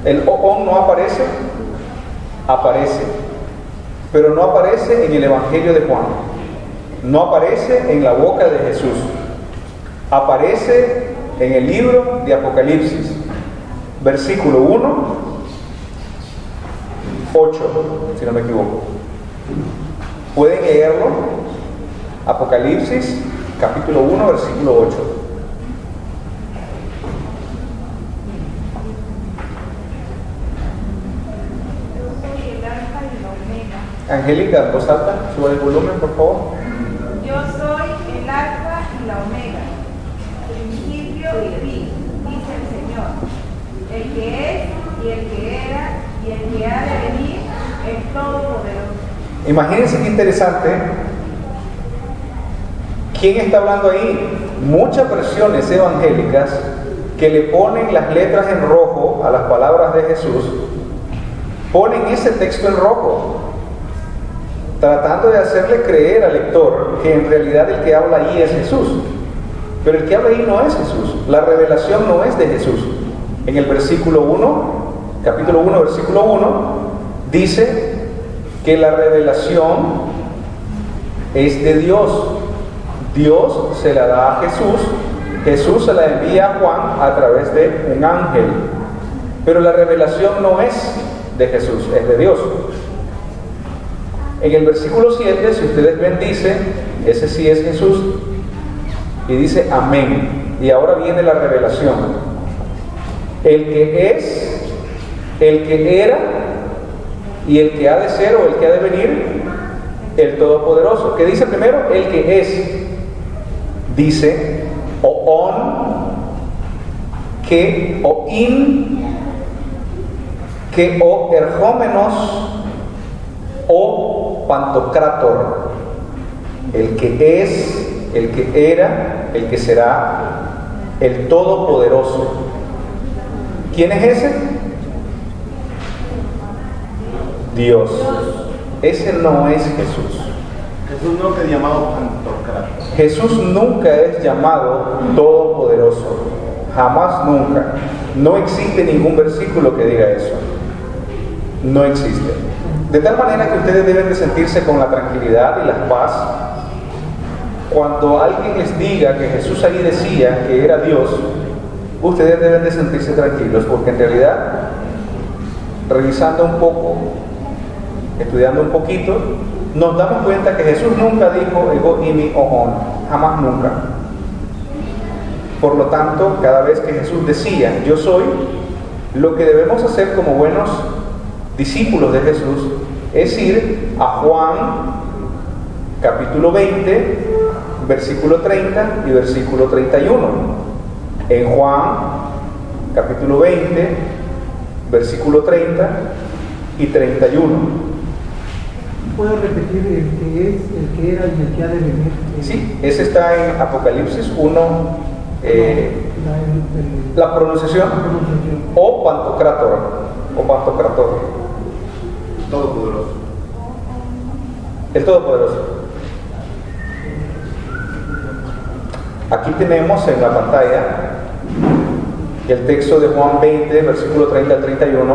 ¿El on no aparece? Aparece. Pero no aparece en el Evangelio de Juan. No aparece en la boca de Jesús. Aparece en el libro de Apocalipsis, versículo 1, 8, si no me equivoco. Pueden leerlo. Apocalipsis, capítulo 1, versículo 8. Angélica, en voz alta, sube el volumen, por favor. Yo soy el Alfa y la Omega, principio y fin, dice el Señor, el que es y el que era y el que ha de venir, el Todopoderoso. Imagínense qué interesante. ¿Quién está hablando ahí? Muchas versiones evangélicas que le ponen las letras en rojo a las palabras de Jesús, ponen ese texto en rojo, tratando de hacerle creer al lector que en realidad el que habla ahí es Jesús. Pero el que habla ahí no es Jesús. La revelación no es de Jesús. En el versículo 1, capítulo 1, versículo 1, dice que la revelación es de Dios. Dios se la da a Jesús. Jesús se la envía a Juan a través de un ángel. Pero la revelación no es de Jesús, es de Dios. En el versículo 7, si ustedes ven, dice, ese sí es Jesús, y dice amén. Y ahora viene la revelación. El que es, el que era, y el que ha de ser o el que ha de venir, el Todopoderoso. ¿Qué dice primero? El que es. Dice, o on, que, o in, que, o erjómenos, o pantocrátor, el que es, el que era, el que será, el Todopoderoso. ¿Quién es ese? Dios. Ese no es Jesús. Jesús no es llamado Pantocrátor. Jesús nunca es llamado Todopoderoso. Jamás, nunca. No existe ningún versículo que diga eso. No existe. De tal manera que ustedes deben de sentirse con la tranquilidad y la paz cuando alguien les diga que Jesús ahí decía que era Dios. Ustedes deben de sentirse tranquilos, porque en realidad, revisando un poco, estudiando un poquito, nos damos cuenta que Jesús nunca dijo ego imi o on, jamás, nunca. Por lo tanto, cada vez que Jesús decía yo soy, lo que debemos hacer como buenos discípulos de Jesús es ir a Juan capítulo 20, versículo 30 y versículo 31. En Juan capítulo 20, versículo 30 y 31. ¿Puedo repetir el que es, el que era y el que ha de venir? Sí, ese está en Apocalipsis 1, la pronunciación, o pantocrátor, o pantocrátor. Todopoderoso. El Todopoderoso. Aquí tenemos en la pantalla el texto de Juan 20, versículo 30 al 31.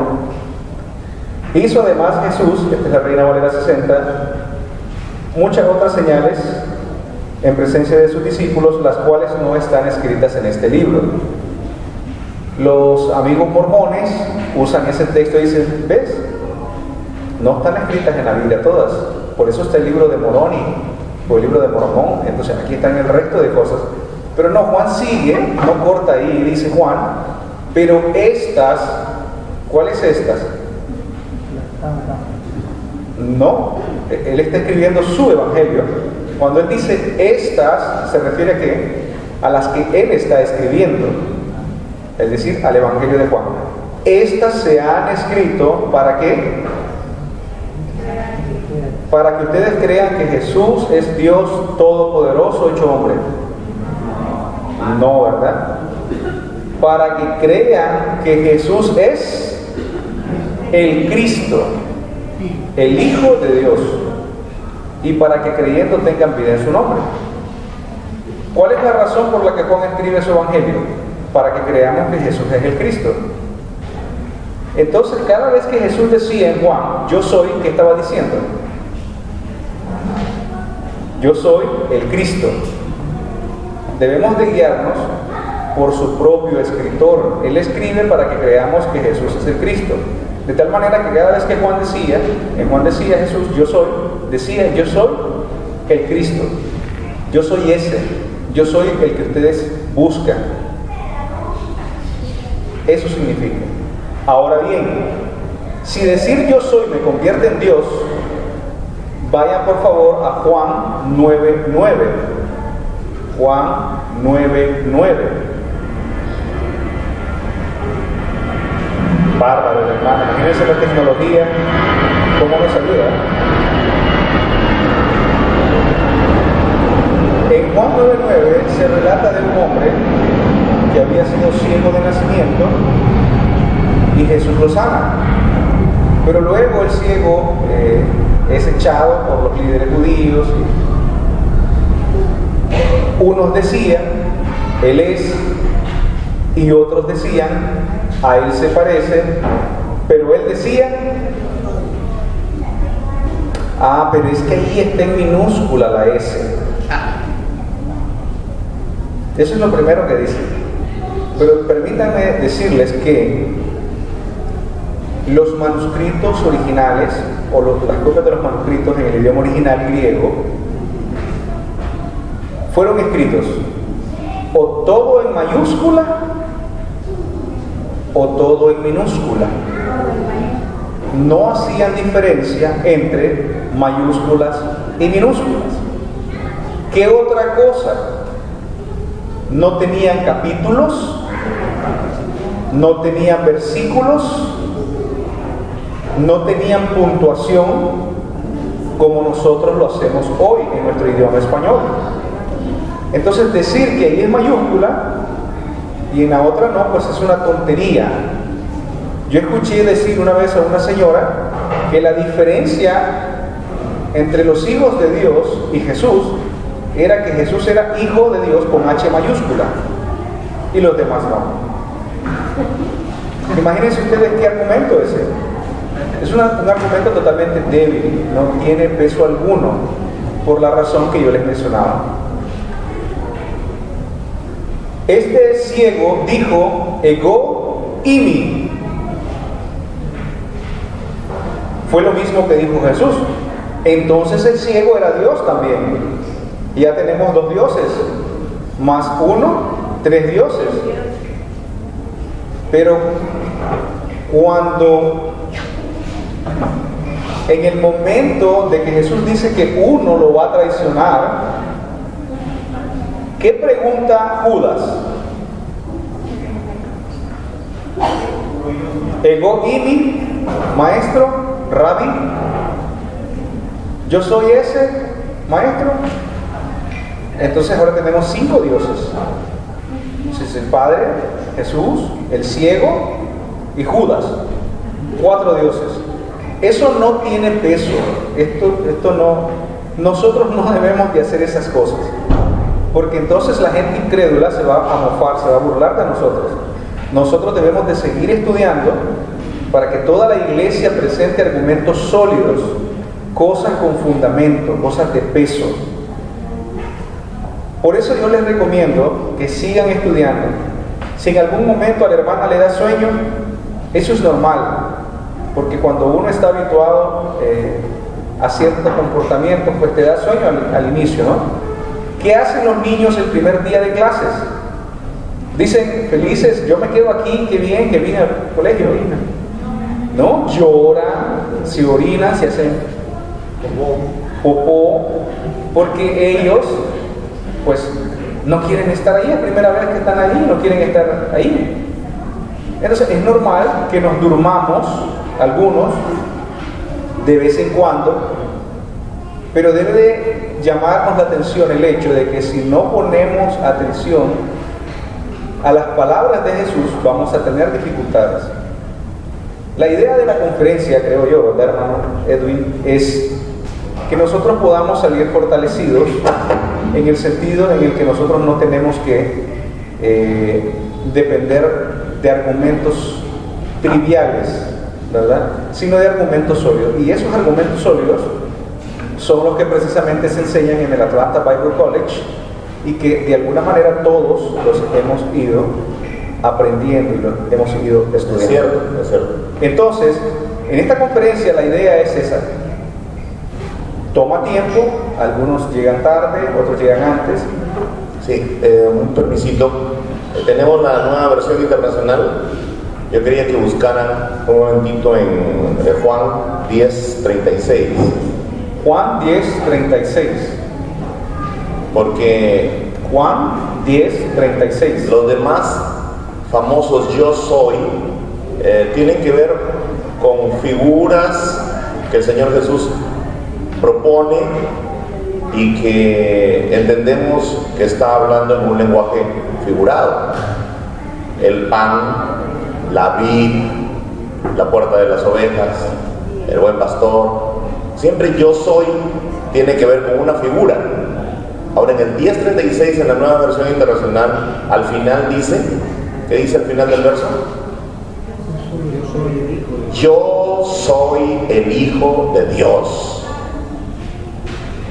Hizo además Jesús, esta es la Reina Valera 60, muchas otras señales en presencia de sus discípulos, las cuales no están escritas en este libro. Los amigos mormones usan ese texto y dicen, ¿ves? No están escritas en la Biblia todas, por eso está el libro de Moroni o el libro de Mormón. Entonces aquí están el resto de cosas, pero no, Juan sigue, no corta ahí y dice Juan, pero estas, ¿cuáles estas? No, él está escribiendo su evangelio. Cuando él dice estas, se refiere a qué? A las que él está escribiendo, es decir, al evangelio de Juan. Estas se han escrito ¿para qué? Para que ustedes crean que Jesús es Dios todopoderoso hecho hombre. No, ¿verdad? Para que crean que Jesús es el Cristo, el Hijo de Dios, y para que creyendo tengan vida en su nombre. ¿Cuál es la razón por la que Juan escribe su evangelio? Para que creamos que Jesús es el Cristo. Entonces, cada vez que Jesús decía en Juan, yo soy, ¿qué estaba diciendo? Yo soy el Cristo. debemos de guiarnos por su propio escritor. Él escribe para que creamos que Jesús es el Cristo. De tal manera que cada vez que Juan decía Jesús, yo soy el Cristo. Yo soy ese. Yo soy el que ustedes buscan. Eso significa. Ahora bien, si decir yo soy me convierte en Dios, vayan por favor a Juan 9:9. Juan 9:9. Bárbaro, hermano. Imagínense la tecnología, cómo nos ayuda. En Juan 9:9 se relata de un hombre que había sido ciego de nacimiento y Jesús lo sana. Pero luego el ciego es echado por los líderes judíos. Unos decían, Él es, y otros decían, a Él se parece, pero Él decía, pero es que ahí está en minúscula la S. Eso es lo primero que dice. Pero permítanme decirles que los manuscritos originales, o las copias de los manuscritos en el idioma original griego, fueron escritos o todo en mayúscula o todo en minúscula. No hacían diferencia entre mayúsculas y minúsculas. ¿Qué otra cosa? No tenían capítulos, no tenían versículos, no tenían puntuación como nosotros lo hacemos hoy en nuestro idioma español. Entonces decir que ahí es mayúscula y en la otra no, pues es una tontería. Yo escuché decir una vez a una señora que la diferencia entre los hijos de Dios y Jesús era que Jesús era hijo de Dios con H mayúscula y los demás no. Imagínense ustedes qué argumento es ese. Es un argumento totalmente débil, no tiene peso alguno, por la razón que yo les mencionaba. Este ciego dijo, ego imi. Fue lo mismo que dijo Jesús. Entonces el ciego era Dios también. Y ya tenemos 2 dioses, más 1, 3 dioses. Pero cuando en el momento de que Jesús dice que uno lo va a traicionar, ¿qué pregunta Judas? Ego imi, maestro, rabí. Yo soy ese maestro. Entonces ahora tenemos 5 dioses. Entonces el Padre, Jesús, el ciego y Judas. 4 dioses. Eso no tiene peso. Esto no. Nosotros no debemos de hacer esas cosas. Porque entonces la gente incrédula se va a mofar, se va a burlar de nosotros. Nosotros debemos de seguir estudiando para que toda la iglesia presente argumentos sólidos, cosas con fundamento, cosas de peso. Por eso yo les recomiendo que sigan estudiando. Si en algún momento a la hermana le da sueño, eso es normal, porque cuando uno está habituado a ciertos comportamientos, pues te da sueño al inicio, ¿no? ¿Qué hacen los niños el primer día de clases? Dicen felices, yo me quedo aquí, qué bien que vine al colegio. No, lloran, se orinan, se hacen popó, porque ellos pues no quieren estar ahí, es la primera vez que están ahí, no quieren estar ahí. Entonces es normal que nos durmamos, algunos, de vez en cuando, pero debe de llamarnos la atención el hecho de que si no ponemos atención a las palabras de Jesús, vamos a tener dificultades. La idea de la conferencia, creo yo, ¿verdad, hermano Edwin?, es que nosotros podamos salir fortalecidos en el sentido en el que nosotros no tenemos que depender de argumentos triviales, ¿verdad?, sino de argumentos sólidos. Y esos argumentos sólidos son los que precisamente se enseñan en el Atlanta Bible College y que de alguna manera todos los hemos ido aprendiendo y los hemos ido estudiando. Es cierto, es cierto. Entonces, en esta conferencia la idea es esa. Toma tiempo, algunos llegan tarde, otros llegan antes. Sí, un permisito. Tenemos la nueva versión internacional. Yo quería que buscaran un momentito en Juan 10:36. Juan 10:36. Porque Juan 10:36. los demás famosos yo soy tienen que ver con figuras que el Señor Jesús propone y que entendemos que está hablando en un lenguaje figurado. El pan, la vid, la puerta de las ovejas, el buen pastor. Siempre yo soy tiene que ver con una figura. Ahora en el 10:36 en la nueva versión internacional, al final dice, ¿qué dice al final del verso? Yo soy el Hijo de Dios.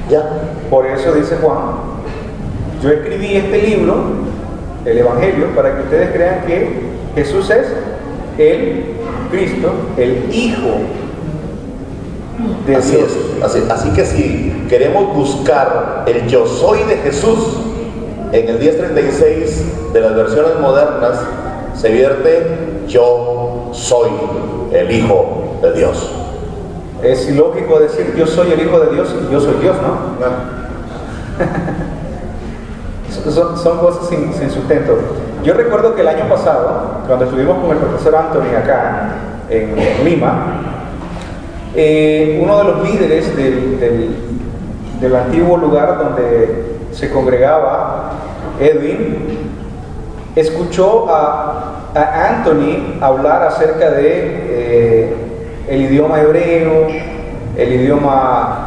Ya. Por eso dice Juan, yo escribí este libro, el Evangelio, para que ustedes crean que Jesús es el Cristo, el Hijo de Así Dios. es. Así que si queremos buscar el yo soy de Jesús, en el 10:36 de las versiones modernas se vierte yo soy el Hijo de Dios. Es ilógico decir yo soy el Hijo de Dios y yo soy Dios, ¿no? Son cosas sin sustento. Yo recuerdo que el año pasado, cuando estuvimos con el profesor Anthony acá en Lima, uno de los líderes del antiguo lugar donde se congregaba, Edwin, escuchó a Anthony hablar acerca de el idioma hebreo, el idioma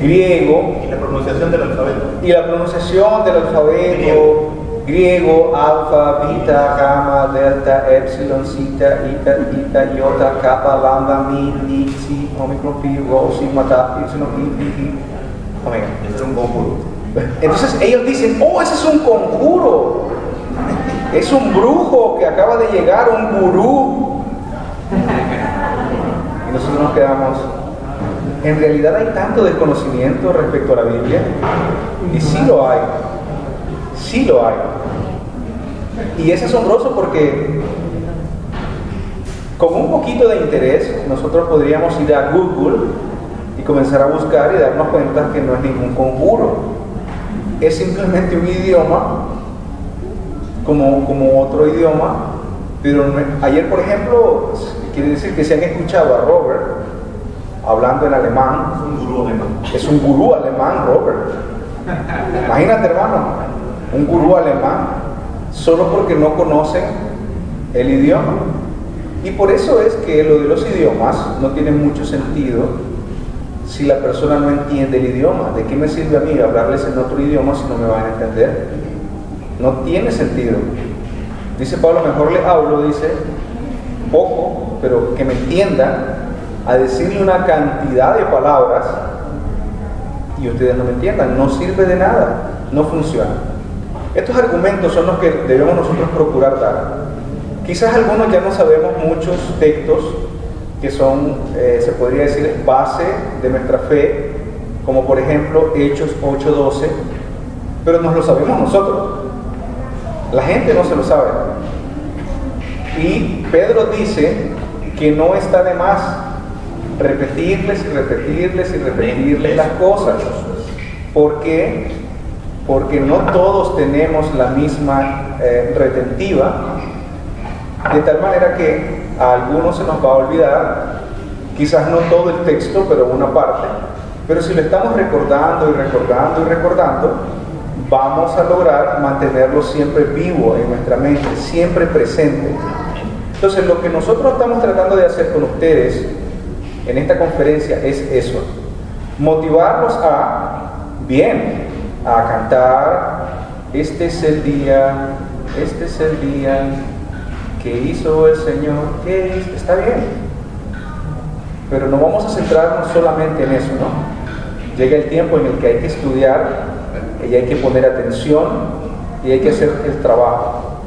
griego, La pronunciación del alfabeto. y la pronunciación del alfabeto griego, alfa, beta, gamma, delta, epsilon, zeta, eta, iota, kappa, lambda, mi, ni, psi, omicron, pi, rho, sigma, ta, epsilon, pi, omega. Ese es un conjuro. Entonces ellos dicen, oh, ese es un conjuro, es un brujo que acaba de llegar, un gurú. Y nosotros nos quedamos, en realidad hay tanto desconocimiento respecto a la Biblia, y sí lo hay, sí lo hay. Y es asombroso porque con un poquito de interés nosotros podríamos ir a Google y comenzar a buscar y darnos cuenta que no es ningún conjuro, es simplemente un idioma como otro idioma. Pero ayer, por ejemplo, quiere decir que se han escuchado a Robert hablando en alemán. Es un gurú alemán. Es un gurú alemán, Robert. Imagínate, hermano, un gurú alemán, solo porque no conocen el idioma. Y por eso es que lo de los idiomas no tiene mucho sentido si la persona no entiende el idioma. ¿De qué me sirve a mí hablarles en otro idioma si no me van a entender? No tiene sentido. Dice Pablo, mejor le hablo, dice, poco, pero que me entiendan, a decirle una cantidad de palabras y ustedes no me entiendan. No sirve de nada, no funciona. Estos argumentos son los que debemos nosotros procurar dar. Quizás algunos ya no sabemos muchos textos que son, se podría decir, base de nuestra fe, como por ejemplo Hechos 8:12, pero nos lo sabemos nosotros. La gente no se lo sabe. Y Pedro dice que no está de más repetirles y repetirles y repetirles las cosas. ¿Por qué? Porque no todos tenemos la misma retentiva, de tal manera que a algunos se nos va a olvidar, quizás no todo el texto, pero una parte. Pero si lo estamos recordando y recordando y recordando, vamos a lograr mantenerlo siempre vivo en nuestra mente, siempre presente. Entonces, lo que nosotros estamos tratando de hacer con ustedes en esta conferencia es eso: motivarlos a, bien, a cantar, este es el día que hizo el Señor, que está bien, pero no vamos a centrarnos solamente en eso, ¿no? Llega el tiempo en el que hay que estudiar y hay que poner atención y hay que hacer el trabajo.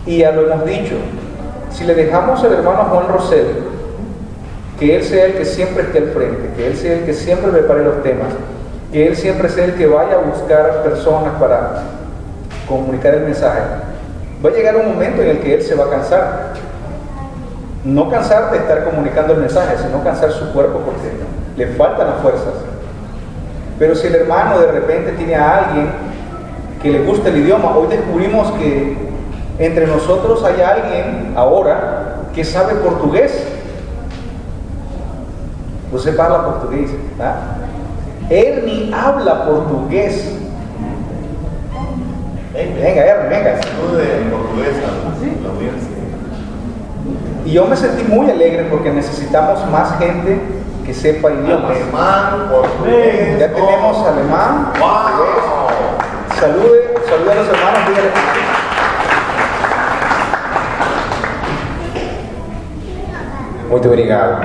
Y ya lo hemos dicho, si le dejamos al hermano Juan Rosel, que él sea el que siempre esté al frente, que él sea el que siempre prepare los temas, que él siempre sea el que vaya a buscar personas para comunicar el mensaje, va a llegar un momento en el que él se va a cansar. No cansar de estar comunicando el mensaje, sino cansar su cuerpo porque le faltan las fuerzas. Pero si el hermano de repente tiene a alguien que le gusta el idioma, hoy descubrimos que entre nosotros hay alguien ahora que sabe portugués. Usted habla portugués, ¿verdad? Ernie habla portugués. Venga, Ernie, venga. Salude en portugués a la audiencia. Y yo me sentí muy alegre porque necesitamos más gente que sepa idiomas. Alemán, portugués. Ya tenemos alemán, portugués. Wow. Salude a los hermanos, dígale. Muito obrigado.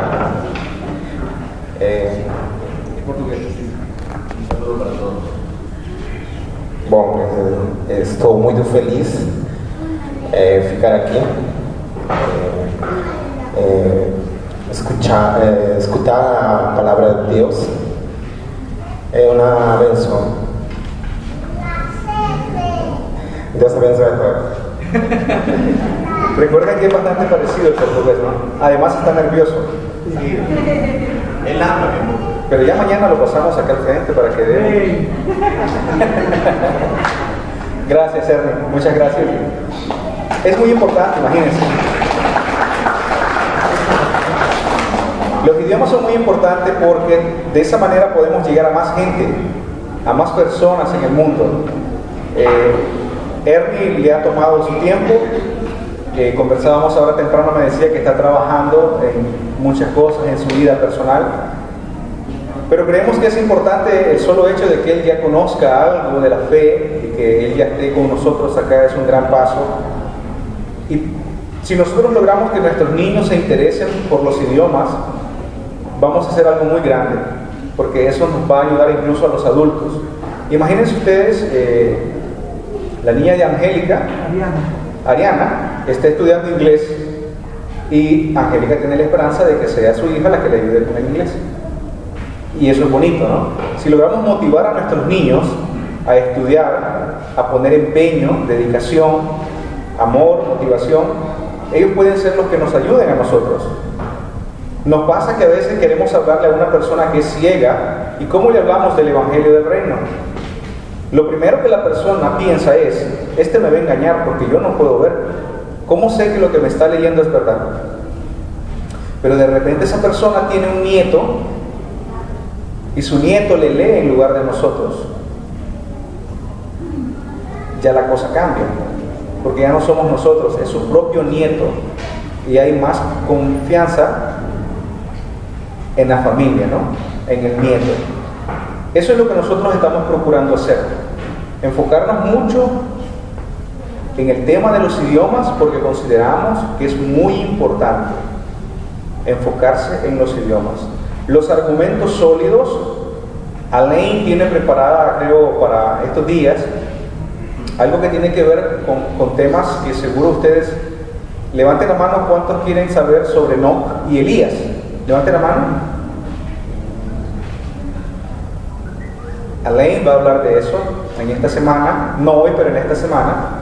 Portugués. Un saludo para todos. Bom, estou muito feliz ficar aqui, escutar a palavra de Deus é uma benção. Deus abençoe a todos. Recuerden que es bastante parecido el portugués, ¿no? Además está nervioso. Sí. Él habla, mi amor. Pero ya mañana lo pasamos acá al frente para que dé. Gracias, Ernie. Muchas gracias. Es muy importante, imagínense. Los idiomas son muy importantes porque de esa manera podemos llegar a más gente, a más personas en el mundo. Ernie le ha tomado su tiempo. Conversábamos ahora temprano, me decía que está trabajando en muchas cosas en su vida personal. Pero creemos que es importante el solo hecho de que él ya conozca algo de la fe y que él ya esté con nosotros acá es un gran paso. Y si nosotros logramos que nuestros niños se interesen por los idiomas, vamos a hacer algo muy grande, porque eso nos va a ayudar incluso a los adultos. Imagínense ustedes, la niña de Angélica, Ariana, está estudiando inglés y Angélica tiene la esperanza de que sea su hija la que le ayude con el inglés. Y eso es bonito, ¿no? Si logramos motivar a nuestros niños a estudiar, a poner empeño, dedicación, amor, motivación, ellos pueden ser los que nos ayuden a nosotros. Nos pasa que a veces queremos hablarle a una persona que es ciega, ¿y cómo le hablamos del Evangelio del Reino? Lo primero que la persona piensa es, este me va a engañar porque yo no puedo ver. ¿Cómo sé que lo que me está leyendo es verdad? Pero de repente esa persona tiene un nieto y su nieto le lee en lugar de nosotros. Ya la cosa cambia, porque ya no somos nosotros, es su propio nieto y hay más confianza en la familia, ¿no? En el nieto. Eso es lo que nosotros estamos procurando hacer, enfocarnos mucho en el tema de los idiomas porque consideramos que es muy importante enfocarse en los idiomas. Los argumentos sólidos, Alain tiene preparada, creo, para estos días, algo que tiene que ver con temas que seguro ustedes, levanten la mano cuántos quieren saber sobre Enoc y Elías. Levanten la mano. Alain va a hablar de eso en esta semana, no hoy, pero en esta semana,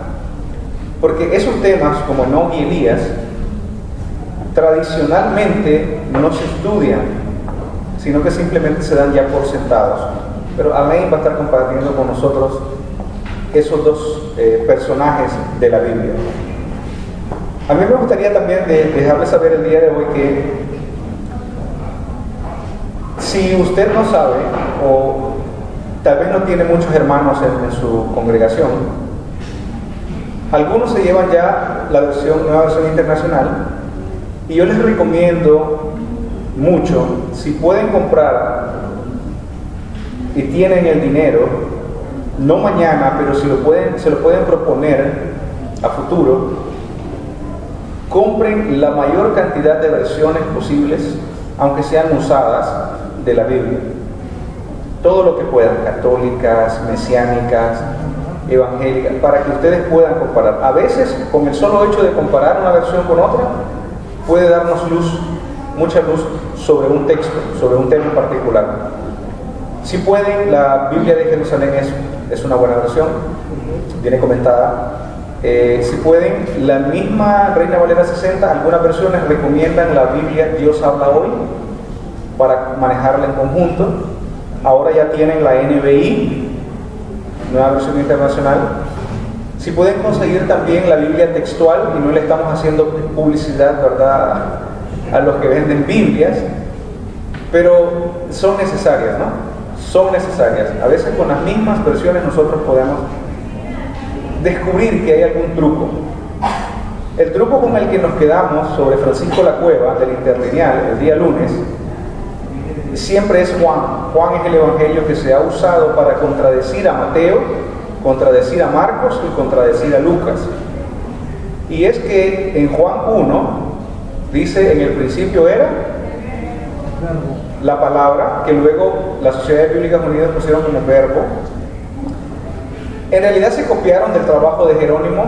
porque esos temas como Enoc y Elías tradicionalmente no se estudian, sino que simplemente se dan ya por sentados. Pero Alain va a estar compartiendo con nosotros esos dos personajes de la Biblia. A mí me gustaría también dejarles saber el día de hoy que si usted no sabe o tal vez no tiene muchos hermanos en su congregación, algunos se llevan ya la nueva versión internacional y yo les recomiendo mucho, si pueden comprar y tienen el dinero, no mañana, pero si se lo pueden proponer a futuro, compren la mayor cantidad de versiones posibles, aunque sean usadas, de la Biblia. todo lo que puedan, católicas, mesiánicas, evangélicas, para que ustedes puedan comparar. A veces, con el solo hecho de comparar una versión con otra, puede darnos luz, mucha luz sobre un texto, sobre un tema en particular. Si pueden, la Biblia de Jerusalén es una buena versión, viene comentada. Si pueden, la misma Reina Valera 60, algunas versiones recomiendan la Biblia Dios habla hoy para manejarla en conjunto. Ahora ya tienen la NBI, nueva versión internacional. Si pueden conseguir también la Biblia textual, y no le estamos haciendo publicidad, ¿verdad?, a los que venden Biblias, pero son necesarias, ¿no? Son necesarias. A veces con las mismas versiones nosotros podemos descubrir que hay algún truco. El truco con el que nos quedamos sobre Francisco La Cueva del Interlineal el día lunes siempre es Juan. Juan es el evangelio que se ha usado para contradecir a Mateo, contradecir a Marcos y contradecir a Lucas. Y es que en Juan 1 dice: en el principio era la palabra, que luego las Sociedades Bíblicas Unidas pusieron como verbo. En realidad se copiaron del trabajo de Jerónimo.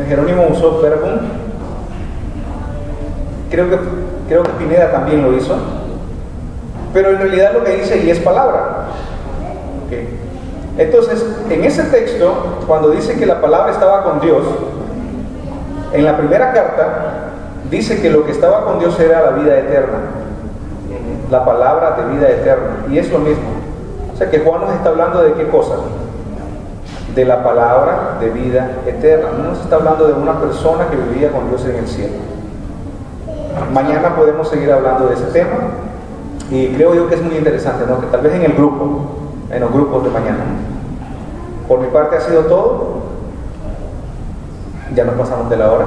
Jerónimo usó verbum. Creo que Pineda también lo hizo. Pero en realidad lo que dice y es palabra. ¿Okay? Entonces, en ese texto, cuando dice que la palabra estaba con Dios, en la primera carta dice que lo que estaba con Dios era la vida eterna, la palabra de vida eterna, y es lo mismo. O sea que Juan nos está hablando de qué cosa, de la palabra de vida eterna. No nos está hablando de una persona que vivía con Dios en el cielo. Mañana podemos seguir hablando de ese tema, y creo yo que es muy interesante, ¿no?, que tal vez en el grupo, en los grupos de mañana. Por mi parte ha sido todo. Ya nos pasamos de la hora.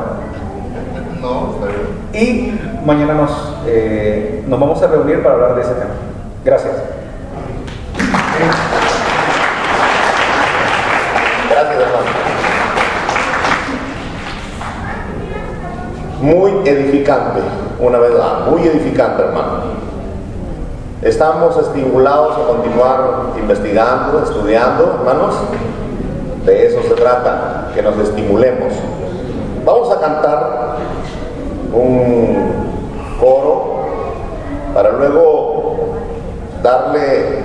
No, está bien. Y mañana nos vamos a reunir para hablar de ese tema. Gracias. Gracias, hermano. Muy edificante, una verdad, muy edificante, hermano. Estamos estimulados a continuar investigando, estudiando, hermanos. De eso se trata, que nos estimulemos. Vamos a cantar un coro para luego darle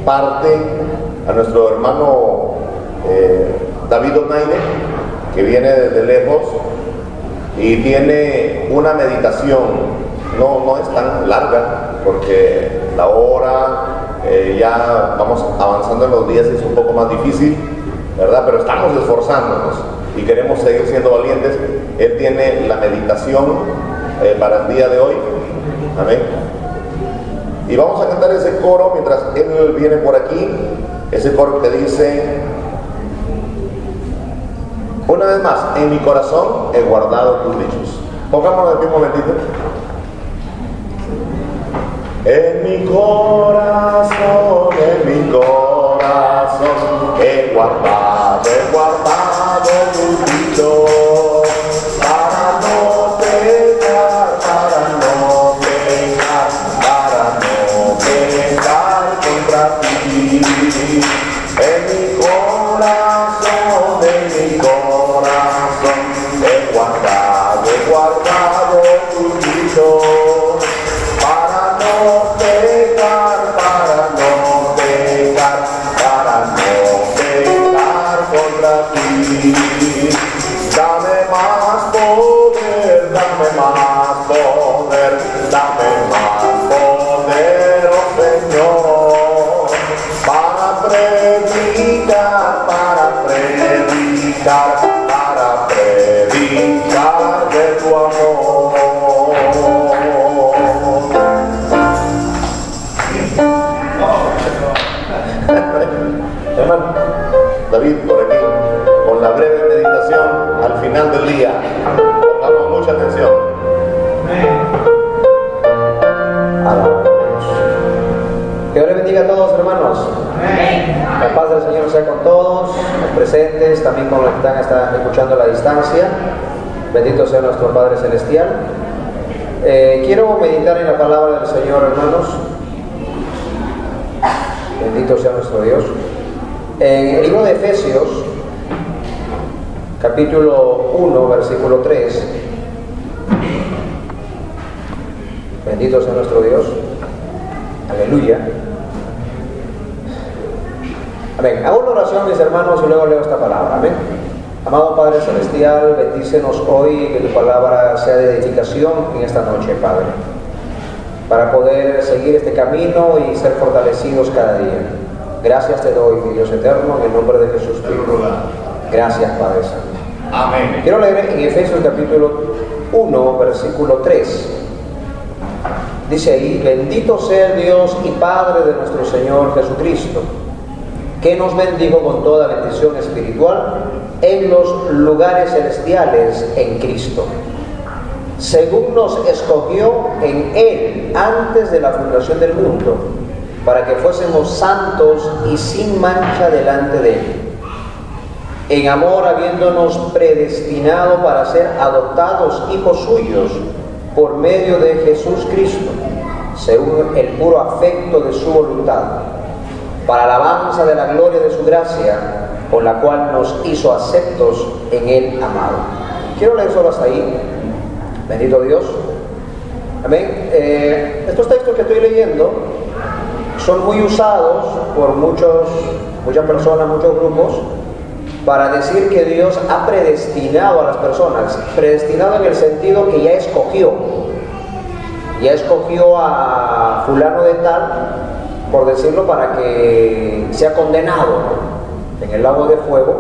parte a nuestro hermano David Onaire, que viene desde lejos y tiene una meditación. No es tan larga, porque la hora, ya vamos avanzando en los días, es un poco más difícil, ¿verdad? Pero estamos esforzándonos y queremos seguir siendo valientes. Él tiene la meditación para el día de hoy. Amén. Y vamos a cantar ese coro mientras él viene por aquí. Ese coro que dice, una vez más: en mi corazón he guardado tus dichos. Pongámonos de pie un momentito. En mi corazón he guardado tus dichos, para no pecar, contra ti. En mi corazón he guardado tus dichos, para no pecar contra ti. Dame más poder, oh Señor, para predicar de tu amor. Hermano David, por aquí, con la breve meditación al final del día. Pongamos mucha atención. Que Dios les bendiga a todos, hermanos. La paz del Señor sea con todos, los presentes, también con los que están escuchando a la distancia. Bendito sea nuestro Padre Celestial. Quiero meditar en la palabra del Señor, hermanos. Bendito sea nuestro Dios. En el libro de Efesios, capítulo 1, versículo 3. Bendito sea nuestro Dios. Aleluya. Amén. Hago una oración, mis hermanos, y luego leo esta palabra. Amén. Amado Padre Celestial, bendícenos hoy, que tu palabra sea de edificación en esta noche, Padre, para poder seguir este camino y ser fortalecidos cada día. Gracias te doy, mi Dios eterno, en el nombre de Jesús. Gracias, Padre Santo. Amén. Quiero leer en Efesios capítulo 1, versículo 3. Dice ahí: bendito sea el Dios y Padre de nuestro Señor Jesucristo, que nos bendijo con toda bendición espiritual en los lugares celestiales en Cristo, según nos escogió en Él antes de la fundación del mundo, para que fuésemos santos y sin mancha delante de Él, en amor habiéndonos predestinado para ser adoptados hijos suyos por medio de Jesús Cristo, según el puro afecto de su voluntad, para alabanza de la gloria de su gracia, con la cual nos hizo aceptos en Él amado. Quiero leer solo hasta ahí. Bendito Dios. Amén. Estos textos que estoy leyendo son muy usados por muchas personas, muchos grupos, para decir que Dios ha predestinado a las personas. Predestinado en el sentido que ya escogió a fulano de tal, por decirlo, para que sea condenado en el lago de fuego,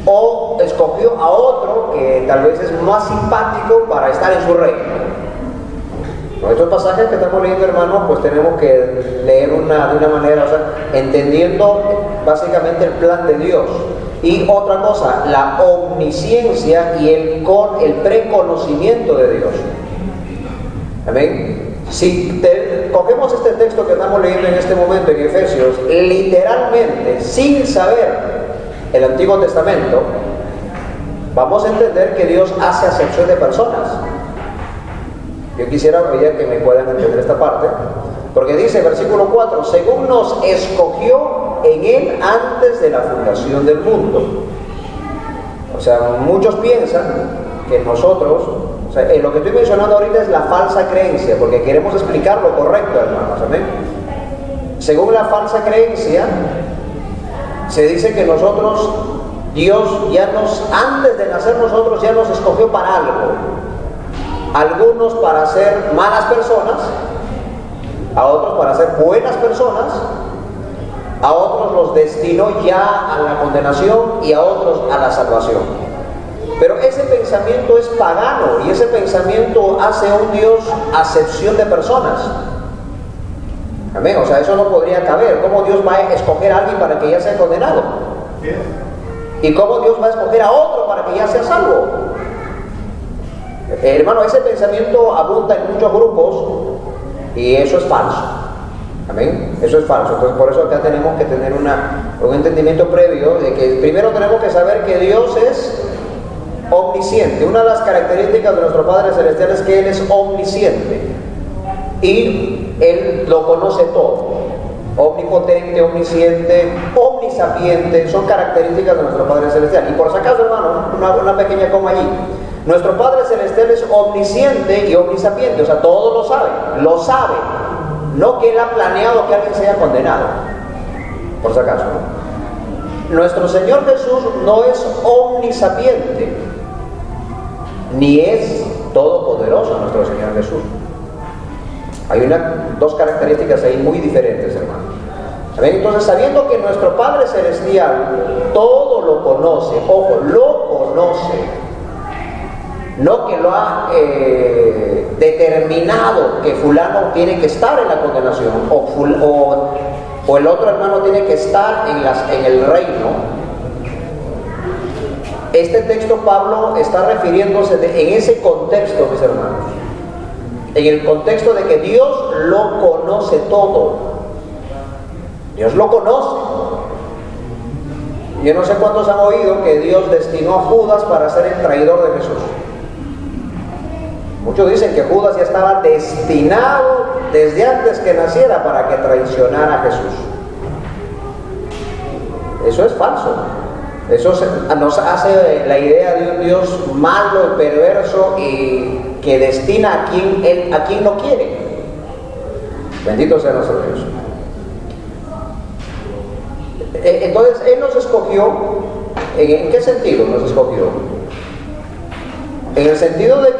o escogió a otro que tal vez es más simpático para estar en su reino. Estos pasajes que estamos leyendo, hermanos, pues tenemos que leer de una manera, o sea, entendiendo básicamente el plan de Dios. Y otra cosa, la omnisciencia y el preconocimiento de Dios. Amén. Si cogemos este texto que estamos leyendo en este momento en Efesios, literalmente, sin saber el Antiguo Testamento, vamos a entender que Dios hace acepción de personas. Yo quisiera que me puedan entender esta parte, porque dice, versículo 4, según nos escogió en Él antes de la fundación del mundo. O sea, muchos piensan que nosotros, o sea, lo que estoy mencionando ahorita es la falsa creencia, porque queremos explicar lo correcto, hermanos. Amén. Según la falsa creencia, se dice que nosotros, Dios antes de nacer nosotros ya nos escogió para algo. Algunos para ser malas personas, a otros para ser buenas personas, a otros los destinó ya a la condenación y a otros a la salvación. Pero ese pensamiento es pagano y ese pensamiento hace a un Dios acepción de personas. Amén. O sea, eso no podría caber. ¿Cómo Dios va a escoger a alguien para que ya sea condenado? ¿Y cómo Dios va a escoger a otro para que ya sea salvo? Hermano, ese pensamiento abunda en muchos grupos y eso es falso. Amén. Eso es falso. Entonces, por eso acá tenemos que tener un entendimiento previo de que primero tenemos que saber que Dios es omnisciente. Una de las características de nuestro Padre Celestial es que Él es omnisciente y Él lo conoce todo. Omnipotente, omnisciente, omnisapiente, son características de nuestro Padre Celestial. Y por si acaso, hermano, una pequeña coma allí. Nuestro Padre Celestial es omnisciente y omnisapiente, o sea, todo lo sabe. No que Él ha planeado que alguien sea condenado, por si acaso, ¿no? Nuestro Señor Jesús no es omnisapiente, ni es todopoderoso nuestro Señor Jesús. Hay dos características ahí muy diferentes, hermano. ¿Saben? Entonces, sabiendo que nuestro Padre Celestial todo lo conoce, ojo, lo conoce, no que lo ha determinado que fulano tiene que estar en la condenación o el otro hermano tiene que estar en el reino. Este texto Pablo está refiriéndose en ese contexto, mis hermanos, en el contexto de que Dios lo conoce todo. Dios lo conoce. Yo no sé cuántos han oído que Dios destinó a Judas para ser el traidor de Jesús. Muchos dicen que Judas ya estaba destinado desde antes que naciera para que traicionara a Jesús. Eso es falso. Eso nos hace la idea de un Dios malo y perverso y que destina a quien no quiere. Bendito sea nuestro Dios. Entonces, Él nos escogió. ¿En qué sentido nos escogió? En el sentido de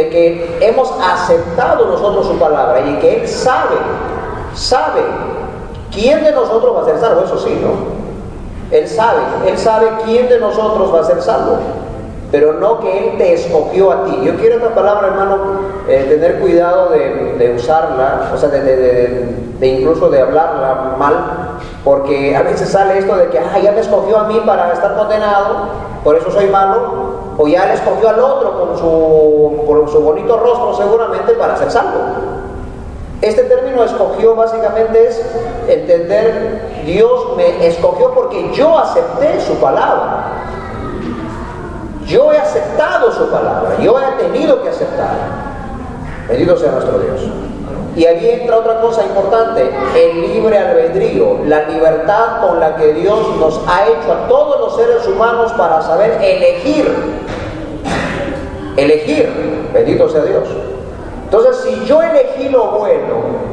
que hemos aceptado nosotros su palabra y que Él sabe quién de nosotros va a ser salvo. Eso sí, ¿no? Él sabe quién de nosotros va a ser salvo, pero no que Él te escogió a ti. Yo quiero esta palabra, hermano, tener cuidado de usarla, o sea, de incluso de hablarla mal, porque a veces sale esto de que ya me escogió a mí para estar condenado, por eso soy malo, o ya le escogió al otro con su bonito rostro seguramente para ser salvo. Este término escogió básicamente es entender, Dios me escogió porque yo acepté su palabra. Yo he aceptado su palabra, yo he tenido que aceptar. Bendito sea nuestro Dios. Y allí entra otra cosa importante, el libre albedrío, la libertad con la que Dios nos ha hecho a todos los seres humanos para saber elegir. Bendito sea Dios. Entonces, si yo elegí lo bueno,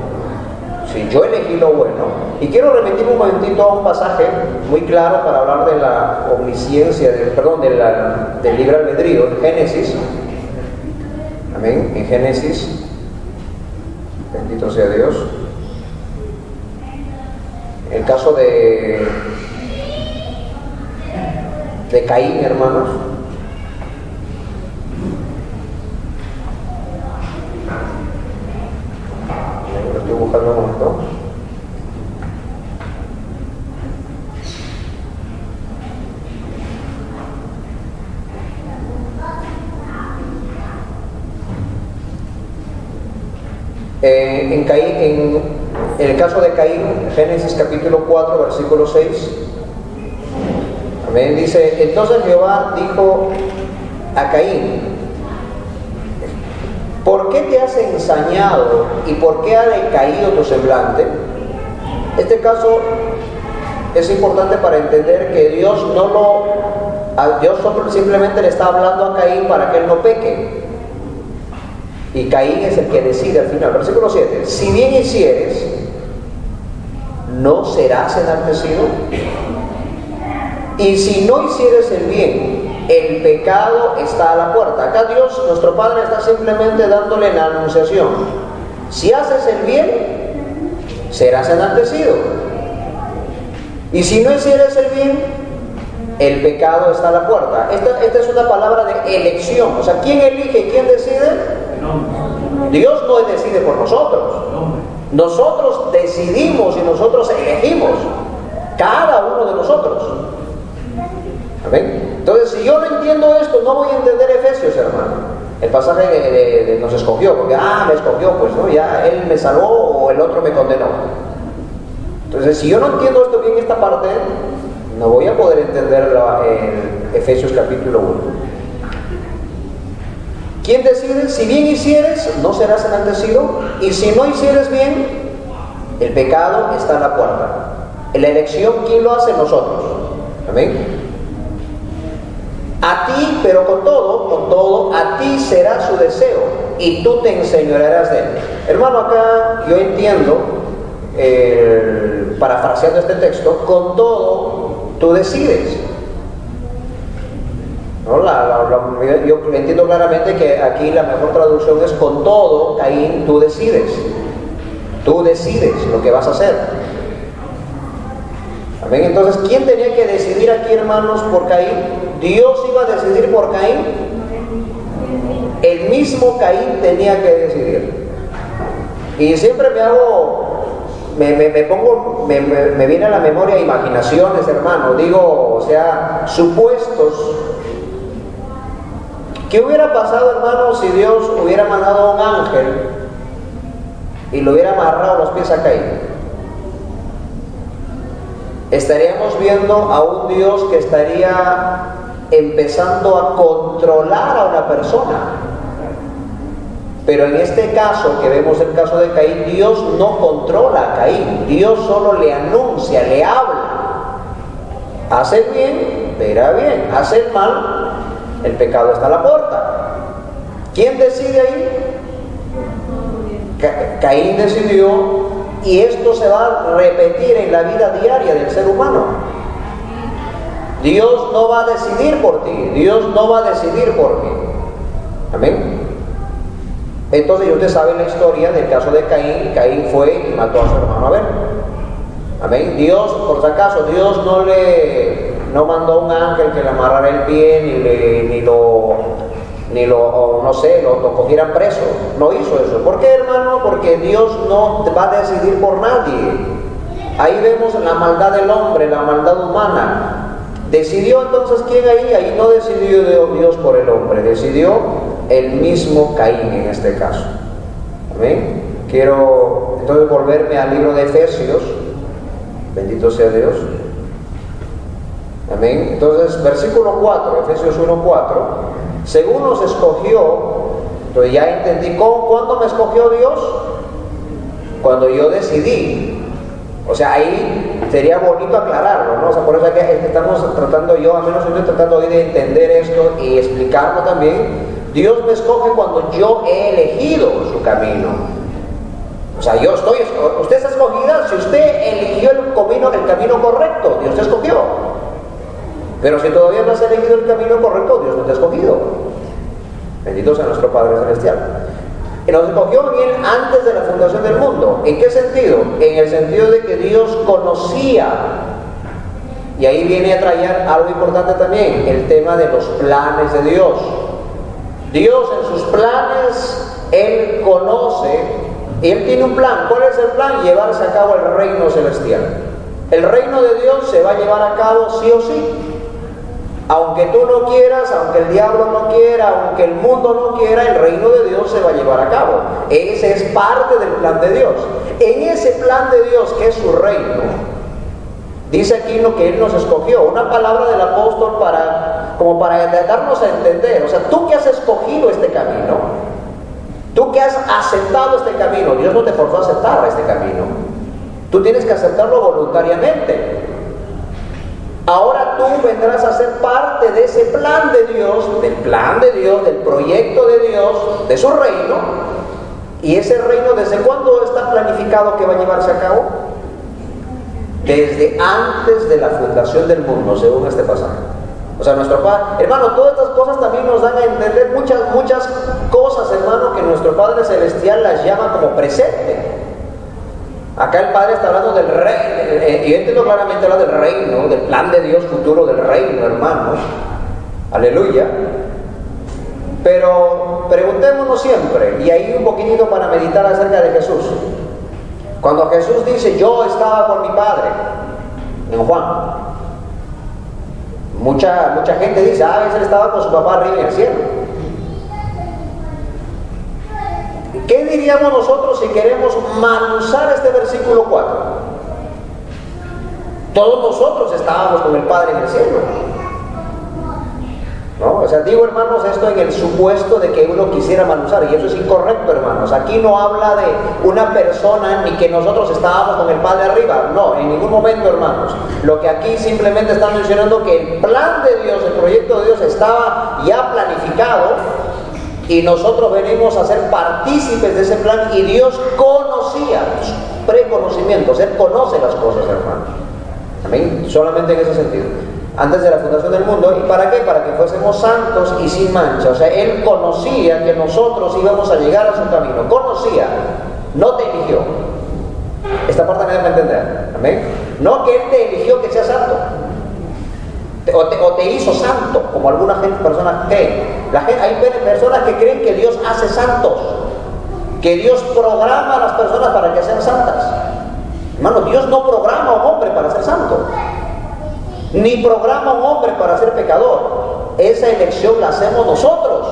y quiero remitir un momentito a un pasaje muy claro para hablar de la omnisciencia, del libre albedrío, en Génesis. Amén, en Génesis, bendito sea Dios. El caso de Caín, hermanos. Lo estoy buscando un momento. En el caso de Caín, Génesis capítulo 4, versículo 6, amén, dice: entonces Jehová dijo a Caín: ¿por qué te has ensañado y por qué ha decaído tu semblante? Este caso es importante para entender que Dios simplemente le está hablando a Caín para que él no peque. Y Caín es el que decide al final. Versículo 7. Si bien hicieres, ¿no serás enaltecido? Y si no hicieres el bien, el pecado está a la puerta. Acá Dios, nuestro Padre, está simplemente dándole la anunciación. Si haces el bien, serás enaltecido. Y si no hicieres el bien, el pecado está a la puerta. Esta es una palabra de elección. O sea, ¿quién elige y quién decide? Dios no decide por nosotros. Nosotros decidimos y nosotros elegimos. Cada uno de nosotros. ¿Amén? Entonces, si yo no entiendo esto, no voy a entender Efesios, hermano. El pasaje de nos escogió, porque me escogió, pues no, ya él me salvó o el otro me condenó. Entonces, si yo no entiendo esto bien, esta parte, no voy a poder entender Efesios capítulo 1. ¿Quién decide? Si bien hicieres, no serás enaltecido, y si no hicieres bien, el pecado está a la puerta. La elección, ¿quién lo hace? Nosotros. Amén. A ti, pero con todo, a ti será su deseo, y tú te enseñorearás de él. Hermano, acá yo entiendo, parafraseando este texto, con todo, tú decides. ¿No? Yo entiendo claramente que aquí la mejor traducción es: con todo, Caín, tú decides. Tú decides lo que vas a hacer. Amén. Entonces, ¿quién tenía que decidir aquí, hermanos, por Caín? ¿Dios iba a decidir por Caín? El mismo Caín tenía que decidir. Y siempre me viene a la memoria imaginaciones, hermano. Digo, o sea, supuestos. ¿Qué hubiera pasado, hermano, si Dios hubiera mandado a un ángel y lo hubiera amarrado los pies a Caín? Estaríamos viendo a un Dios que estaría empezando a controlar a una persona. Pero en este caso, que vemos el caso de Caín, Dios no controla a Caín, Dios solo le anuncia, le habla. Hace el bien, verá bien, hace el mal, el pecado está a la puerta. ¿Quién decide ahí? Caín decidió, y esto se va a repetir en la vida diaria del ser humano. Dios no va a decidir por ti, Dios no va a decidir por mí. Amén. Entonces usted sabe la historia del caso de Caín. Caín fue y mató a su hermano Abel. Amén. Dios, por si acaso, Dios no mandó un ángel que le amarrara el pie, ni lo cogieran preso. No hizo eso. ¿Por qué, hermano? Porque Dios no va a decidir por nadie. Ahí vemos la maldad del hombre, la maldad humana. ¿Decidió entonces quién ahí? Ahí no decidió Dios por el hombre, decidió el mismo Caín en este caso. Amén. Quiero entonces volverme al libro de Efesios. Bendito sea Dios. Amén. Entonces, versículo 4, Efesios 1:4. Según nos escogió, entonces ya entendí, ¿cuándo me escogió Dios? Cuando yo decidí. O sea, ahí sería bonito aclararlo, ¿no? O sea, por eso es que estamos tratando, yo al menos estoy tratando hoy de entender esto y explicarlo también. Dios me escoge cuando yo he elegido su camino. O sea, usted está escogida si usted eligió el camino correcto, Dios te escogió. Pero si todavía no has elegido el camino correcto, Dios no te ha escogido. Bendito sea nuestro Padre Celestial. Y nos escogió bien antes de la fundación del mundo. ¿En qué sentido? En el sentido de que Dios conocía. Y ahí viene a traer algo importante también, el tema de los planes de Dios. Dios en sus planes, Él conoce, Él tiene un plan. ¿Cuál es el plan? Llevarse a cabo el reino celestial. El reino de Dios se va a llevar a cabo sí o sí. Aunque tú no quieras, aunque el diablo no quiera, aunque el mundo no quiera, el reino de Dios se va a llevar a cabo. Ese es parte del plan de Dios. En ese plan de Dios, que es su reino, dice aquí lo que Él nos escogió. Una palabra del apóstol como para darnos a entender. O sea, tú que has escogido este camino, tú que has aceptado este camino, Dios no te forzó a aceptar este camino. Tú tienes que aceptarlo voluntariamente. Ahora tú vendrás a ser parte de ese plan de Dios, del proyecto de Dios, de su reino. ¿Y ese reino desde cuándo está planificado que va a llevarse a cabo? Desde antes de la fundación del mundo, según este pasaje. O sea, nuestro Padre, hermano, todas estas cosas también nos dan a entender muchas cosas, hermano, que nuestro Padre Celestial las llama como presente. Acá el Padre está hablando del reino, yo entiendo claramente habla del reino, del plan de Dios futuro del reino, hermanos. Aleluya. Pero preguntémonos siempre, y ahí un poquitito para meditar acerca de Jesús. Cuando Jesús dice, yo estaba con mi Padre, en Juan, mucha gente dice, a veces él estaba con su papá arriba en el cielo. ¿Qué diríamos nosotros si queremos manusar este versículo 4? Todos nosotros estábamos con el Padre en el cielo, ¿no? O sea, digo, hermanos, esto en el supuesto de que uno quisiera manusar, y eso es incorrecto, hermanos. Aquí no habla de una persona ni que nosotros estábamos con el Padre arriba, no, en ningún momento, hermanos. Lo que aquí simplemente está mencionando que el plan de Dios, el proyecto de Dios estaba ya planificado, y nosotros venimos a ser partícipes de ese plan, y Dios conocía, preconocimientos, Él conoce las cosas, hermanos. Amén. Solamente en ese sentido. Antes de la fundación del mundo. ¿Y para qué? Para que fuésemos santos y sin mancha. O sea, Él conocía que nosotros íbamos a llegar a su camino. Conocía, no te eligió. Esta parte me da para entender. Amén. No que Él te eligió que seas santo. O te hizo santo, como algunas personas creen. Hay personas que creen que Dios hace santos, que Dios programa a las personas para que sean santas. Hermano, Dios no programa a un hombre para ser santo, ni programa a un hombre para ser pecador. Esa elección la hacemos nosotros,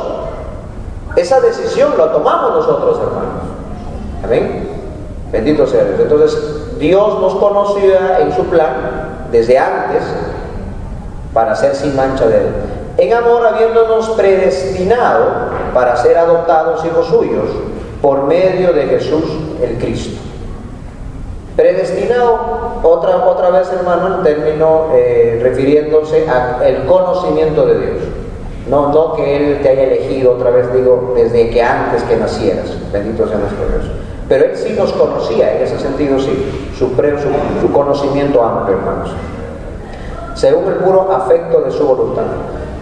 esa decisión la tomamos nosotros, hermanos. Amén. Bendito sea Dios. Entonces, Dios nos conocía en su plan desde antes, para ser sin mancha de Él. En amor, habiéndonos predestinado para ser adoptados hijos suyos por medio de Jesús el Cristo. Predestinado, otra vez, hermano, el término refiriéndose al conocimiento de Dios. No que Él te haya elegido, otra vez digo, desde que antes que nacieras. Bendito sea nuestro Dios. Pero Él sí nos conocía, en ese sentido sí, su conocimiento amplio, hermanos, según el puro afecto de su voluntad.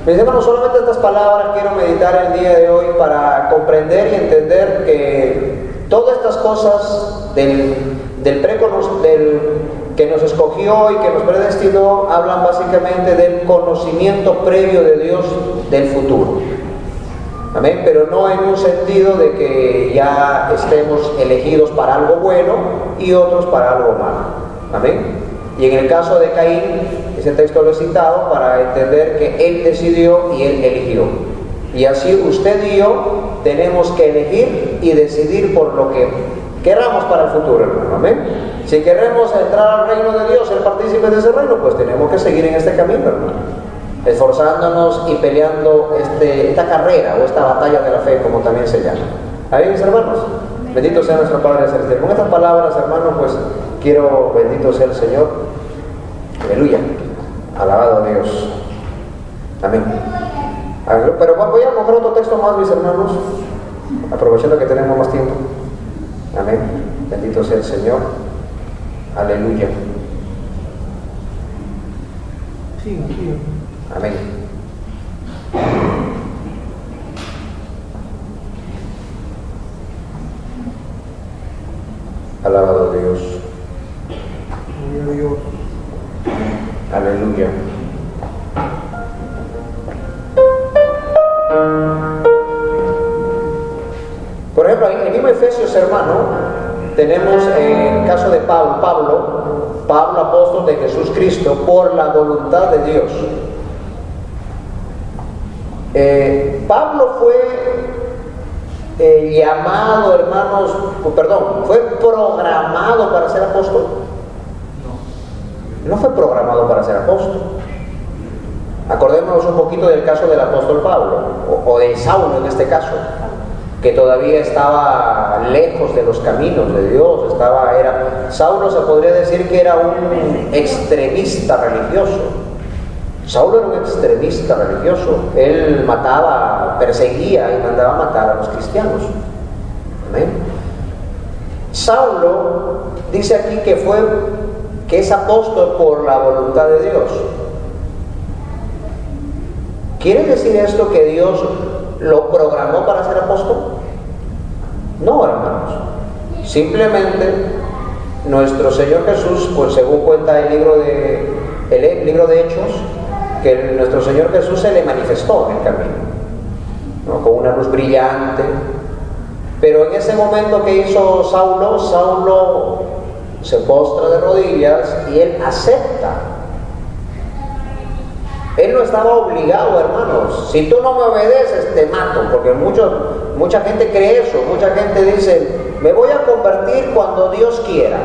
Mis hermanos, solamente estas palabras quiero meditar el día de hoy para comprender y entender que todas estas cosas que nos escogió y que nos predestinó hablan básicamente del conocimiento previo de Dios del futuro. Amén, pero no en un sentido de que ya estemos elegidos para algo bueno y otros para algo malo. Amén. Y en el caso de Caín, ese texto lo he citado para entender que él decidió y él eligió. Y así usted y yo tenemos que elegir y decidir por lo que queramos para el futuro, hermano. Amén. Si queremos entrar al reino de Dios, ser partícipes de ese reino, pues tenemos que seguir en este camino, hermano, esforzándonos y peleando esta carrera o esta batalla de la fe, como también se llama. Ahí, mis hermanos, bendito sea nuestro Padre Celestial. Con estas palabras, hermanos, pues quiero, bendito sea el Señor, aleluya, alabado a Dios, amén. Pero voy a coger otro texto más, mis hermanos, aprovechando que tenemos más tiempo. Amén, bendito sea el Señor, aleluya. Sí. Amén. Alabado Dios. Gloria a Dios. Aleluya. Por ejemplo, en el mismo Efesios, hermano, tenemos el caso de Pablo, apóstol de Jesús Cristo, por la voluntad de Dios. Pablo fue llamado, hermanos, fue programado para ser apóstol. No fue programado para ser apóstol. Acordémonos un poquito del caso del apóstol Pablo, o de Saulo en este caso, que todavía estaba lejos de los caminos de Dios. Saulo se podría decir que era un extremista religioso. Saulo era un extremista religioso. Él mataba, perseguía y mandaba matar a los cristianos. Amén. Saulo dice aquí que es apóstol por la voluntad de Dios. ¿Quiere decir esto que Dios lo programó para ser apóstol? No, hermanos. Simplemente nuestro Señor Jesús, pues según cuenta el libro de Hechos, que nuestro Señor Jesús se le manifestó en el camino, ¿no? Con una luz brillante. Pero en ese momento que hizo Saulo se postra de rodillas y él acepta. Él no estaba obligado, hermanos. Si tú no me obedeces, te mato. Porque mucha gente cree eso. Mucha gente dice, me voy a convertir cuando Dios quiera.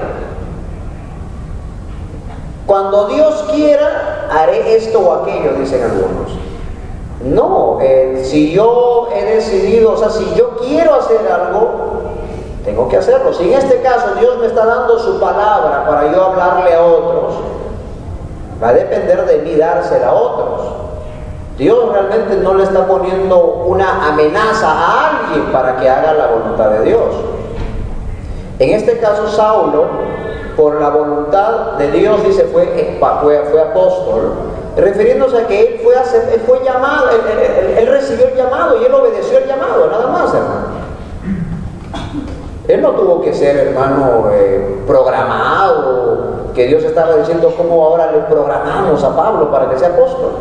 Cuando Dios quiera, haré esto o aquello, dicen algunos. No, si yo he decidido, si yo quiero hacer algo, tengo que hacerlo. Si en este caso Dios me está dando su palabra para yo hablarle a otros, va a depender de mí dársela a otros. Dios realmente no le está poniendo una amenaza a alguien para que haga la voluntad de Dios. En este caso, Saulo, por la voluntad de Dios, dice, fue apóstol, refiriéndose a que él fue llamado, él recibió el llamado y él obedeció el llamado, nada más, hermano. Él no tuvo que ser, hermano, programado, que Dios estaba diciendo cómo ahora le programamos a Pablo para que sea apóstol.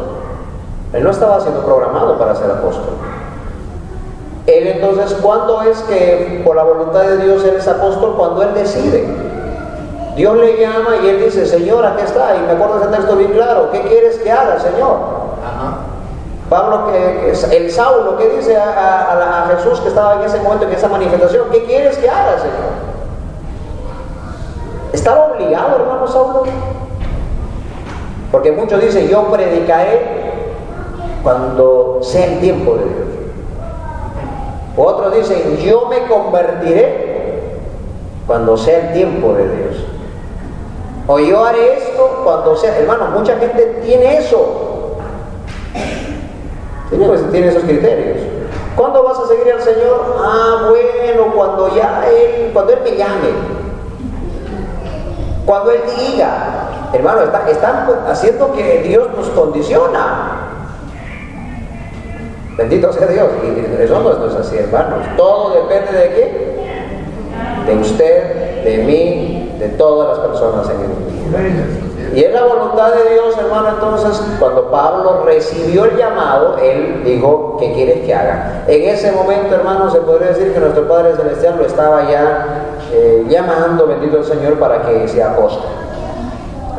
Él no estaba siendo programado para ser apóstol. Él entonces, ¿cuándo es que por la voluntad de Dios él es apóstol? Cuando él decide. Dios le llama y él dice, Señor, aquí está. Y me acuerdo de ese texto bien claro. ¿Qué quieres que haga, Señor? Pablo, el Saulo, ¿qué dice a Jesús que estaba en ese momento, en esa manifestación? ¿Qué quieres que haga, Señor? ¿Estaba obligado, hermano Saulo? Porque muchos dicen, yo predicaré cuando sea el tiempo de Dios. Otros dicen, yo me convertiré cuando sea el tiempo de Dios. O yo haré esto cuando sea. Hermano, mucha gente tiene eso. Tiene esos criterios. ¿Cuándo vas a seguir al Señor? Bueno, cuando Él me llame. Cuando Él diga. Hermano, están haciendo que Dios nos condiciona. Bendito sea Dios. Y eso no es así, hermanos. Todo depende de qué. De usted, de mí, de todas las personas en el mundo. Y es la voluntad de Dios, hermano. Entonces, cuando Pablo recibió el llamado, él dijo, ¿qué quieres que haga? En ese momento, hermano, se podría decir que nuestro Padre Celestial lo estaba ya llamando, bendito el Señor, para que sea apóstol.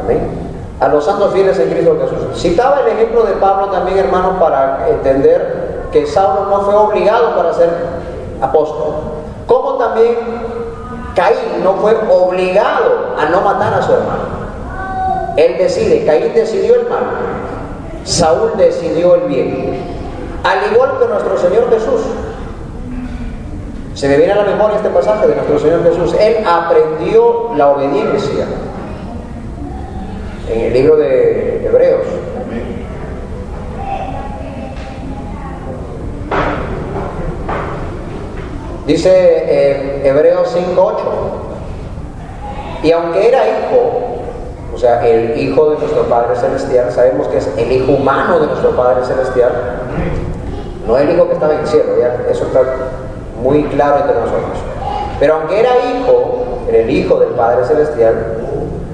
Amén. A los santos fieles en Cristo Jesús. Citaba el ejemplo de Pablo también, hermano, para entender que Saulo no fue obligado para ser apóstol. Como también Caín no fue obligado a no matar a su hermano. Él decide. Caín decidió el mal, Saúl decidió el bien. Al igual que nuestro Señor Jesús. Se me viene a la memoria este pasaje de nuestro Señor Jesús. Él aprendió la obediencia en el libro de Hebreos. Dice Hebreos 5:8. Y aunque era hijo, o sea, el hijo de nuestro Padre Celestial, sabemos que es el hijo humano de nuestro Padre Celestial, no el hijo que estaba en el cielo, ya eso está muy claro entre nosotros. Pero aunque era el hijo del Padre Celestial,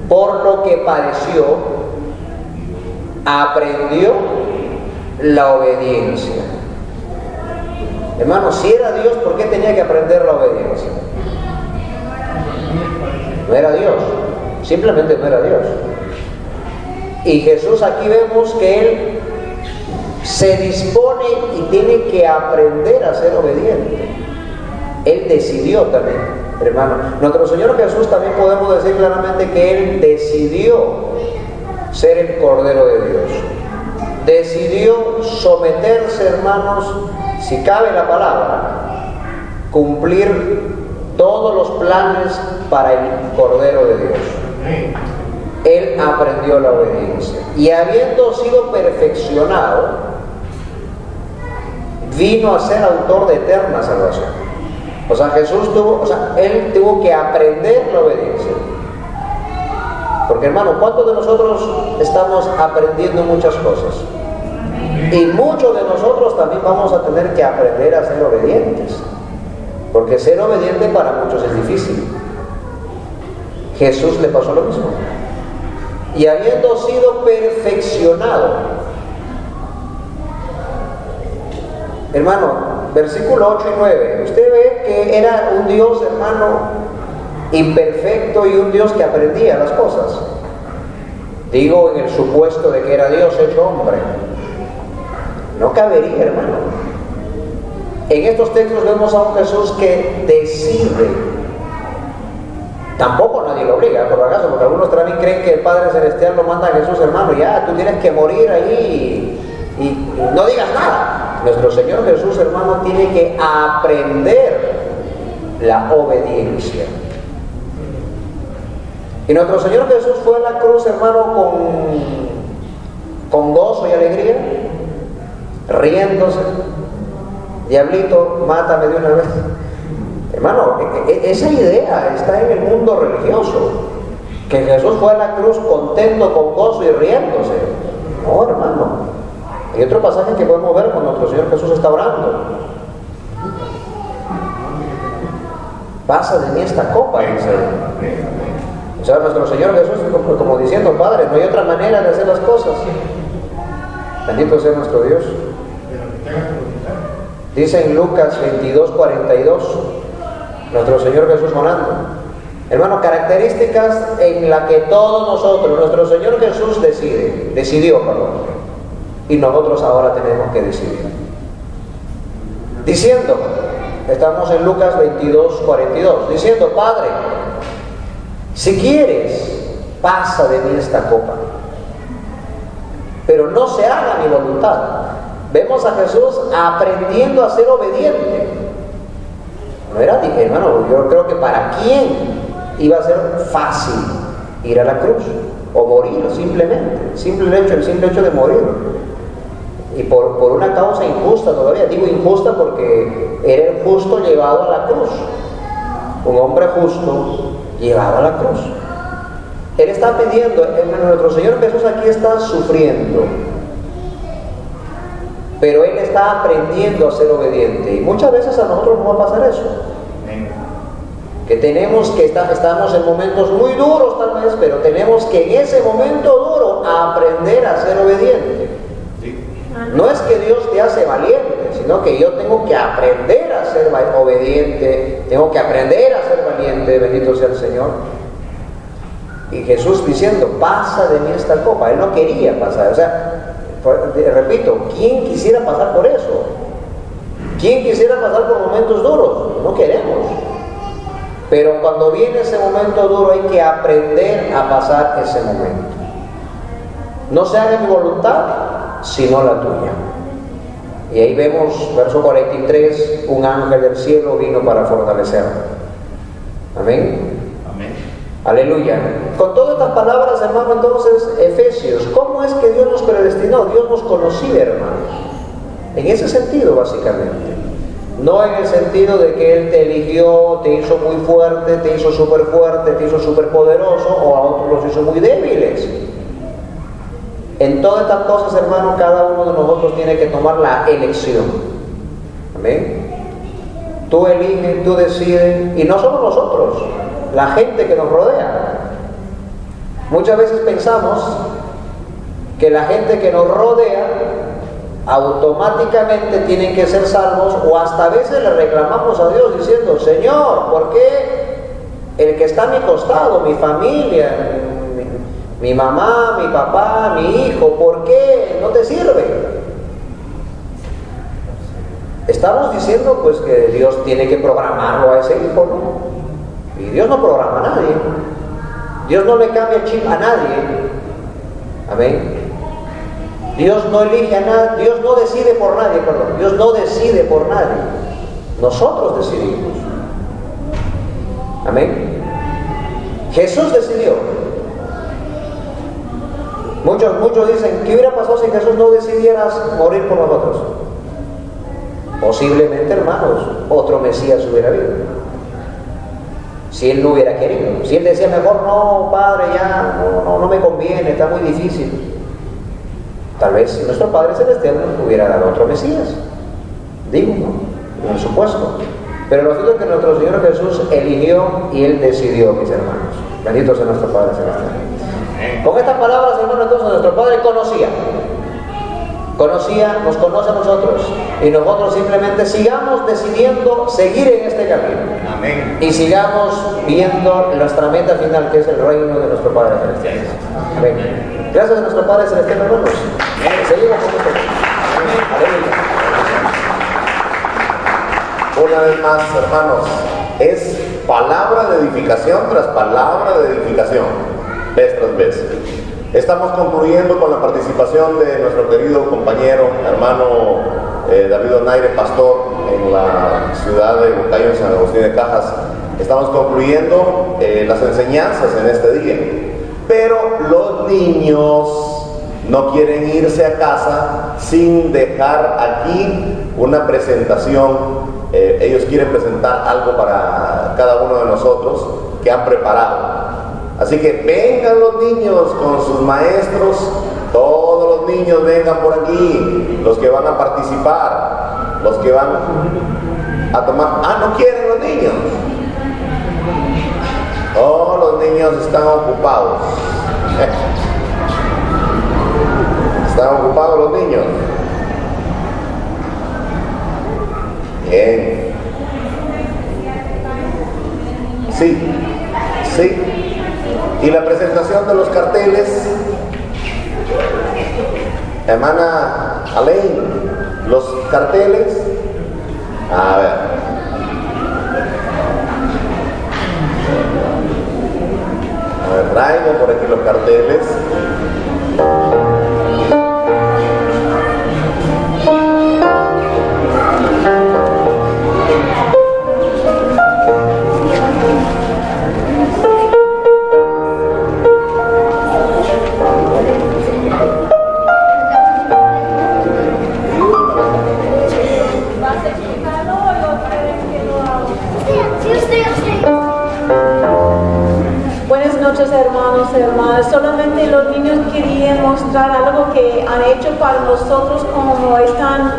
por lo que padeció, aprendió la obediencia. Hermano, si era Dios, ¿por qué tenía que aprender la obediencia? No era Dios. Simplemente no era Dios. Y Jesús aquí vemos que Él se dispone y tiene que aprender a ser obediente. Él decidió también, hermano. Nuestro Señor Jesús también podemos decir claramente que Él decidió ser el Cordero de Dios. Decidió someterse, hermanos, si cabe la palabra, cumplir todos los planes para el Cordero de Dios. Él aprendió la obediencia y habiendo sido perfeccionado, vino a ser autor de eterna salvación. O sea, Él tuvo que aprender la obediencia. Porque, hermano, ¿cuántos de nosotros estamos aprendiendo muchas cosas? Y muchos de nosotros también vamos a tener que aprender a ser obedientes. Porque ser obediente para muchos es difícil. Jesús le pasó lo mismo. Y habiendo sido perfeccionado, hermano, versículo 8 y 9, usted ve que era un Dios, hermano, imperfecto y un Dios que aprendía las cosas. Digo en el supuesto de que era Dios hecho hombre. No cabería, hermano. En estos textos vemos a un Jesús que decide. Tampoco nadie lo obliga, por acaso, porque algunos también creen que el Padre Celestial lo manda a Jesús, hermano, ya, tú tienes que morir ahí y no digas nada. Nuestro Señor Jesús, hermano, tiene que aprender la obediencia. Y nuestro Señor Jesús fue a la cruz, hermano, con gozo y alegría, riéndose. Diablito, mátame de una vez. Hermano, esa idea está en el mundo religioso, que Jesús fue a la cruz contento, con gozo y riéndose. No, hermano. Hay otro pasaje que podemos ver cuando nuestro Señor Jesús está orando. Pasa de mí esta copa, dice. O sea, nuestro Señor Jesús como diciendo, Padre, no hay otra manera de hacer las cosas. Bendito sea nuestro Dios. Dice en Lucas 22:42, nuestro Señor Jesús orando. Hermano, características en las que todos nosotros, nuestro Señor Jesús decidió, y nosotros ahora tenemos que decidir. Diciendo, estamos en Lucas 22:42, diciendo, Padre, si quieres, pasa de mí esta copa, pero no se haga mi voluntad. Vemos a Jesús aprendiendo a ser obediente. No era, hermano, yo creo que para quién iba a ser fácil ir a la cruz o morir simplemente, el simple hecho de morir. Y por una causa injusta todavía, digo injusta porque era el justo llevado a la cruz, un hombre justo llevado a la cruz. Él está pidiendo, nuestro Señor Jesús aquí está sufriendo, pero Él está aprendiendo a ser obediente. Y muchas veces a nosotros nos va a pasar eso, que tenemos que estamos en momentos muy duros tal vez, pero tenemos que en ese momento duro aprender a ser obediente. No es que Dios te hace valiente, sino que yo tengo que aprender a ser obediente, tengo que aprender a ser valiente, bendito sea el Señor. Y Jesús diciendo, pasa de mí esta copa. Él no quería pasar, o sea, repito, ¿quién quisiera pasar por eso? ¿Quién quisiera pasar por momentos duros? No queremos. Pero cuando viene ese momento duro hay que aprender a pasar ese momento. No se haga mi voluntad, sino la tuya. Y ahí vemos, verso 43, un ángel del cielo vino para fortalecerlo. Amén. Amén. Aleluya. Con todas estas palabras, hermano, entonces, Efesios, ¿cómo es que Dios nos predestinó? Dios nos conocía, hermanos. En ese sentido, básicamente. No en el sentido de que Él te eligió, te hizo muy fuerte, te hizo súper fuerte, te hizo súper poderoso, o a otros los hizo muy débiles. En todas estas cosas, hermano, cada uno de nosotros tiene que tomar la elección. Amén. Tú eliges, tú decides, y no solo nosotros, la gente que nos rodea. Muchas veces pensamos que la gente que nos rodea automáticamente tienen que ser salvos, o hasta a veces le reclamamos a Dios diciendo, Señor, ¿por qué el que está a mi costado, mi familia, mi mamá, mi papá, mi hijo, ¿por qué no te sirve? Estamos diciendo pues que Dios tiene que programarlo a ese hijo, ¿no? Y Dios no programa a nadie. Dios no le cambia chip a nadie. Amén. Dios no elige a nadie, Dios no decide por nadie, perdón. Dios no decide por nadie. Nosotros decidimos. Amén. Jesús decidió. Muchos dicen, ¿qué hubiera pasado si Jesús no decidiera morir por nosotros? Posiblemente, hermanos, otro Mesías hubiera habido. Si Él no hubiera querido. Si Él decía, mejor no, Padre, ya, no me conviene, está muy difícil. Tal vez nuestro Padre Celestial nos hubiera dado otro Mesías. Digo, ¿no? Por supuesto. Pero lo cierto es que nuestro Señor Jesús eligió y Él decidió, mis hermanos. Bendito sea nuestro Padre Celestial. Con estas palabras, hermanos, entonces nuestro Padre nos conoce a nosotros, y nosotros simplemente sigamos decidiendo seguir en este camino. Amén. Y sigamos viendo nuestra meta final, que es el reino de nuestro Padre Celestial. Amén. Gracias a nuestro Padre Celestial, hermanos. Seguimos con nosotros. Aleluya. Una vez más, hermanos, es palabra de edificación tras palabra de edificación, vez tras vez. Estamos concluyendo con la participación de nuestro querido compañero, hermano David Donaire, pastor en la ciudad de Bucayo, en San Agustín de Cajas. Estamos concluyendo las enseñanzas en este día. Pero los niños no quieren irse a casa sin dejar aquí una presentación. Ellos quieren presentar algo para cada uno de nosotros que han preparado. Así que vengan los niños con sus maestros, todos los niños vengan por aquí, los que van a participar, los que van a tomar. ¿No quieren los niños? Todos los niños están ocupados. ¿Están ocupados los niños? Bien. Sí. Y la presentación de los carteles, hermana Alain, los carteles, a ver, traigan por aquí los carteles. hermanas. Solamente los niños querían mostrar algo que han hecho para nosotros, como están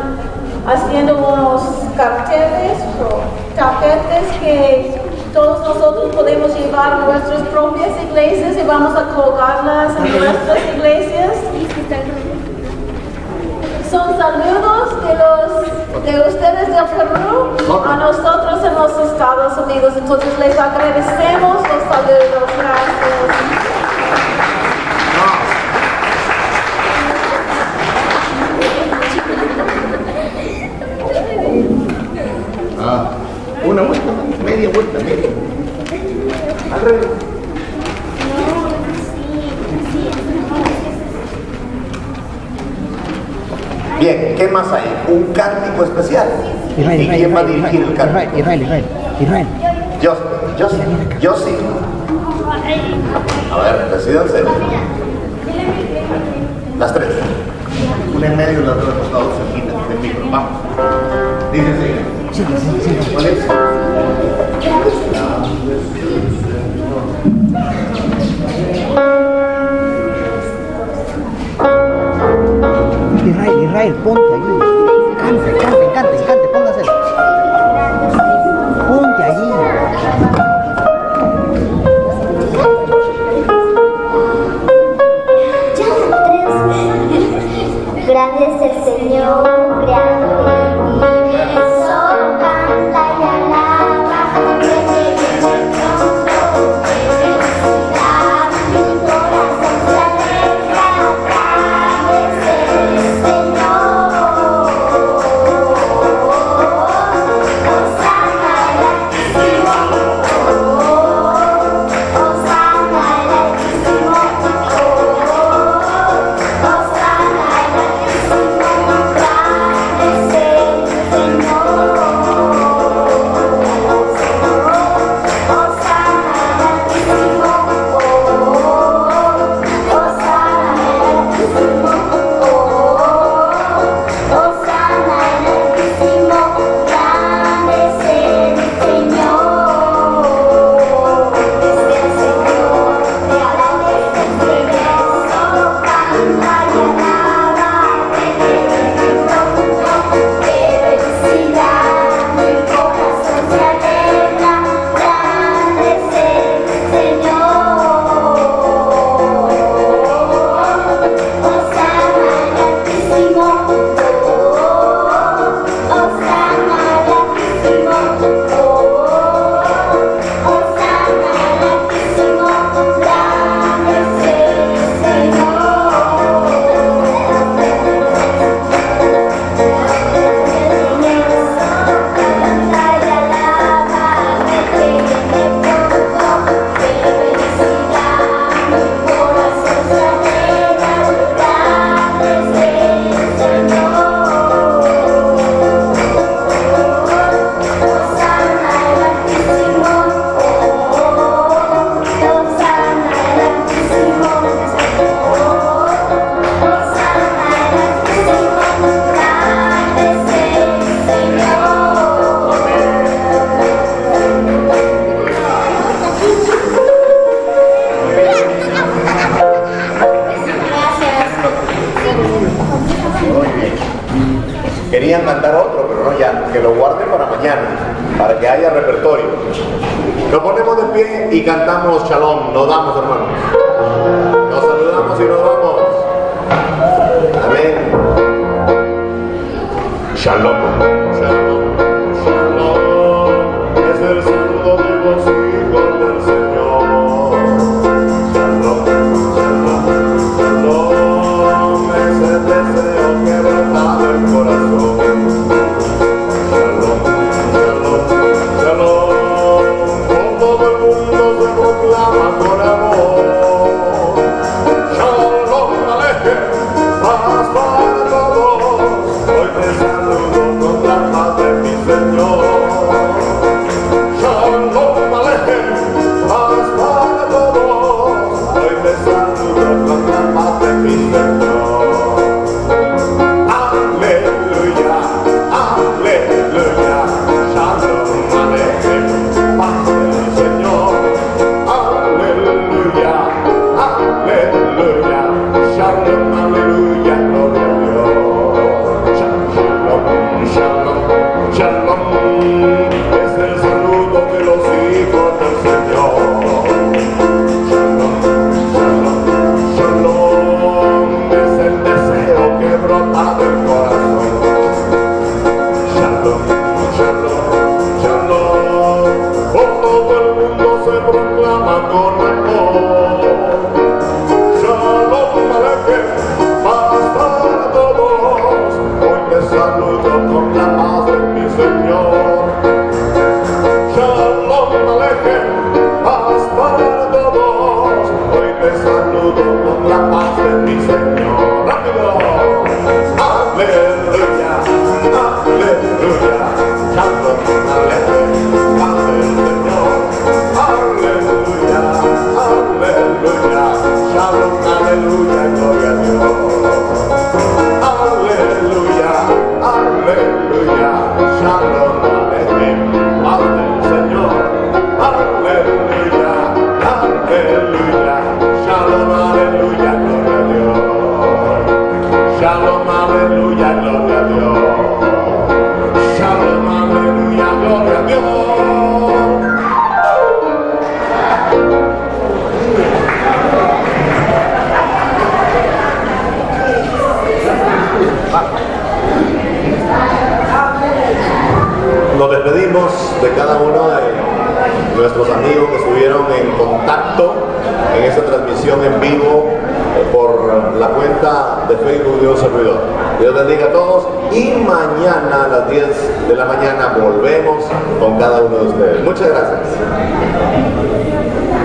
haciendo unos carteles o tapetes que todos nosotros podemos llevar a nuestras propias iglesias y vamos a colgarlas en nuestras iglesias. Son saludos de ustedes del Perú a nosotros en los Estados Unidos. Entonces les agradecemos los saludos. Gracias. Una vuelta, media vuelta, media. Al revés. Bien, ¿qué más hay? Un cántico especial. ¿Y quién va a dirigir el cántico? Israel. Yo sí. A ver, decídanse. Las tres. Una en medio y la otra al costado, cerquita del micro. Vamos. Dice. Sí. ¿Cuál es? Israel, ponte allí. Cante, póngase. Ponte allí. Grande es el Señor, creador del universo, canta y alaba, desde el trono de felicidad, mi corazón se alegra, grande es el Señor. Hosana al Altísimo, Hosana al Altísimo, Hosana al Querían cantar otro, pero no ya, que lo guarden para mañana, para que haya repertorio. Nos ponemos de pie y cantamos Shalom. Nos damos, hermanos. Nos saludamos y nos vamos. Amén. Shalom. Shalom. Shalom. Es el saludo de los hijos del Señor. Shalom. Shalom. Shalom. Es el deseo que brota del corazón. Shalom. Shalom. Shalom. Por todo el mundo se proclama con amor. Shalom. Alejem. Paz para todos. Hoy te saludo con la paz de mi saludo con la paz de mi Señor. Shalom Aleichem, paz para todos. Hoy te saludo con la paz de mi Señor. ¡Rápido! Aleluya, aleluya. Shalom Aleichem, paz del Señor. Aleluya, aleluya. Shalom, aleluya, gloria a Dios. Aleluya, aleluya. Shalom Aleichem, paz del Señor. Aleluya, aleluya. Shalom, aleluya, gloria a Dios. Shalom, aleluya, gloria a Dios. Shalom, aleluya, gloria a Dios. Nos despedimos de cada uno de nuestros amigos que estuvieron en contacto en esta transmisión en vivo por la cuenta de Facebook de un servidor. Dios bendiga a todos y mañana a las 10 de la mañana volvemos con cada uno de ustedes. Muchas gracias.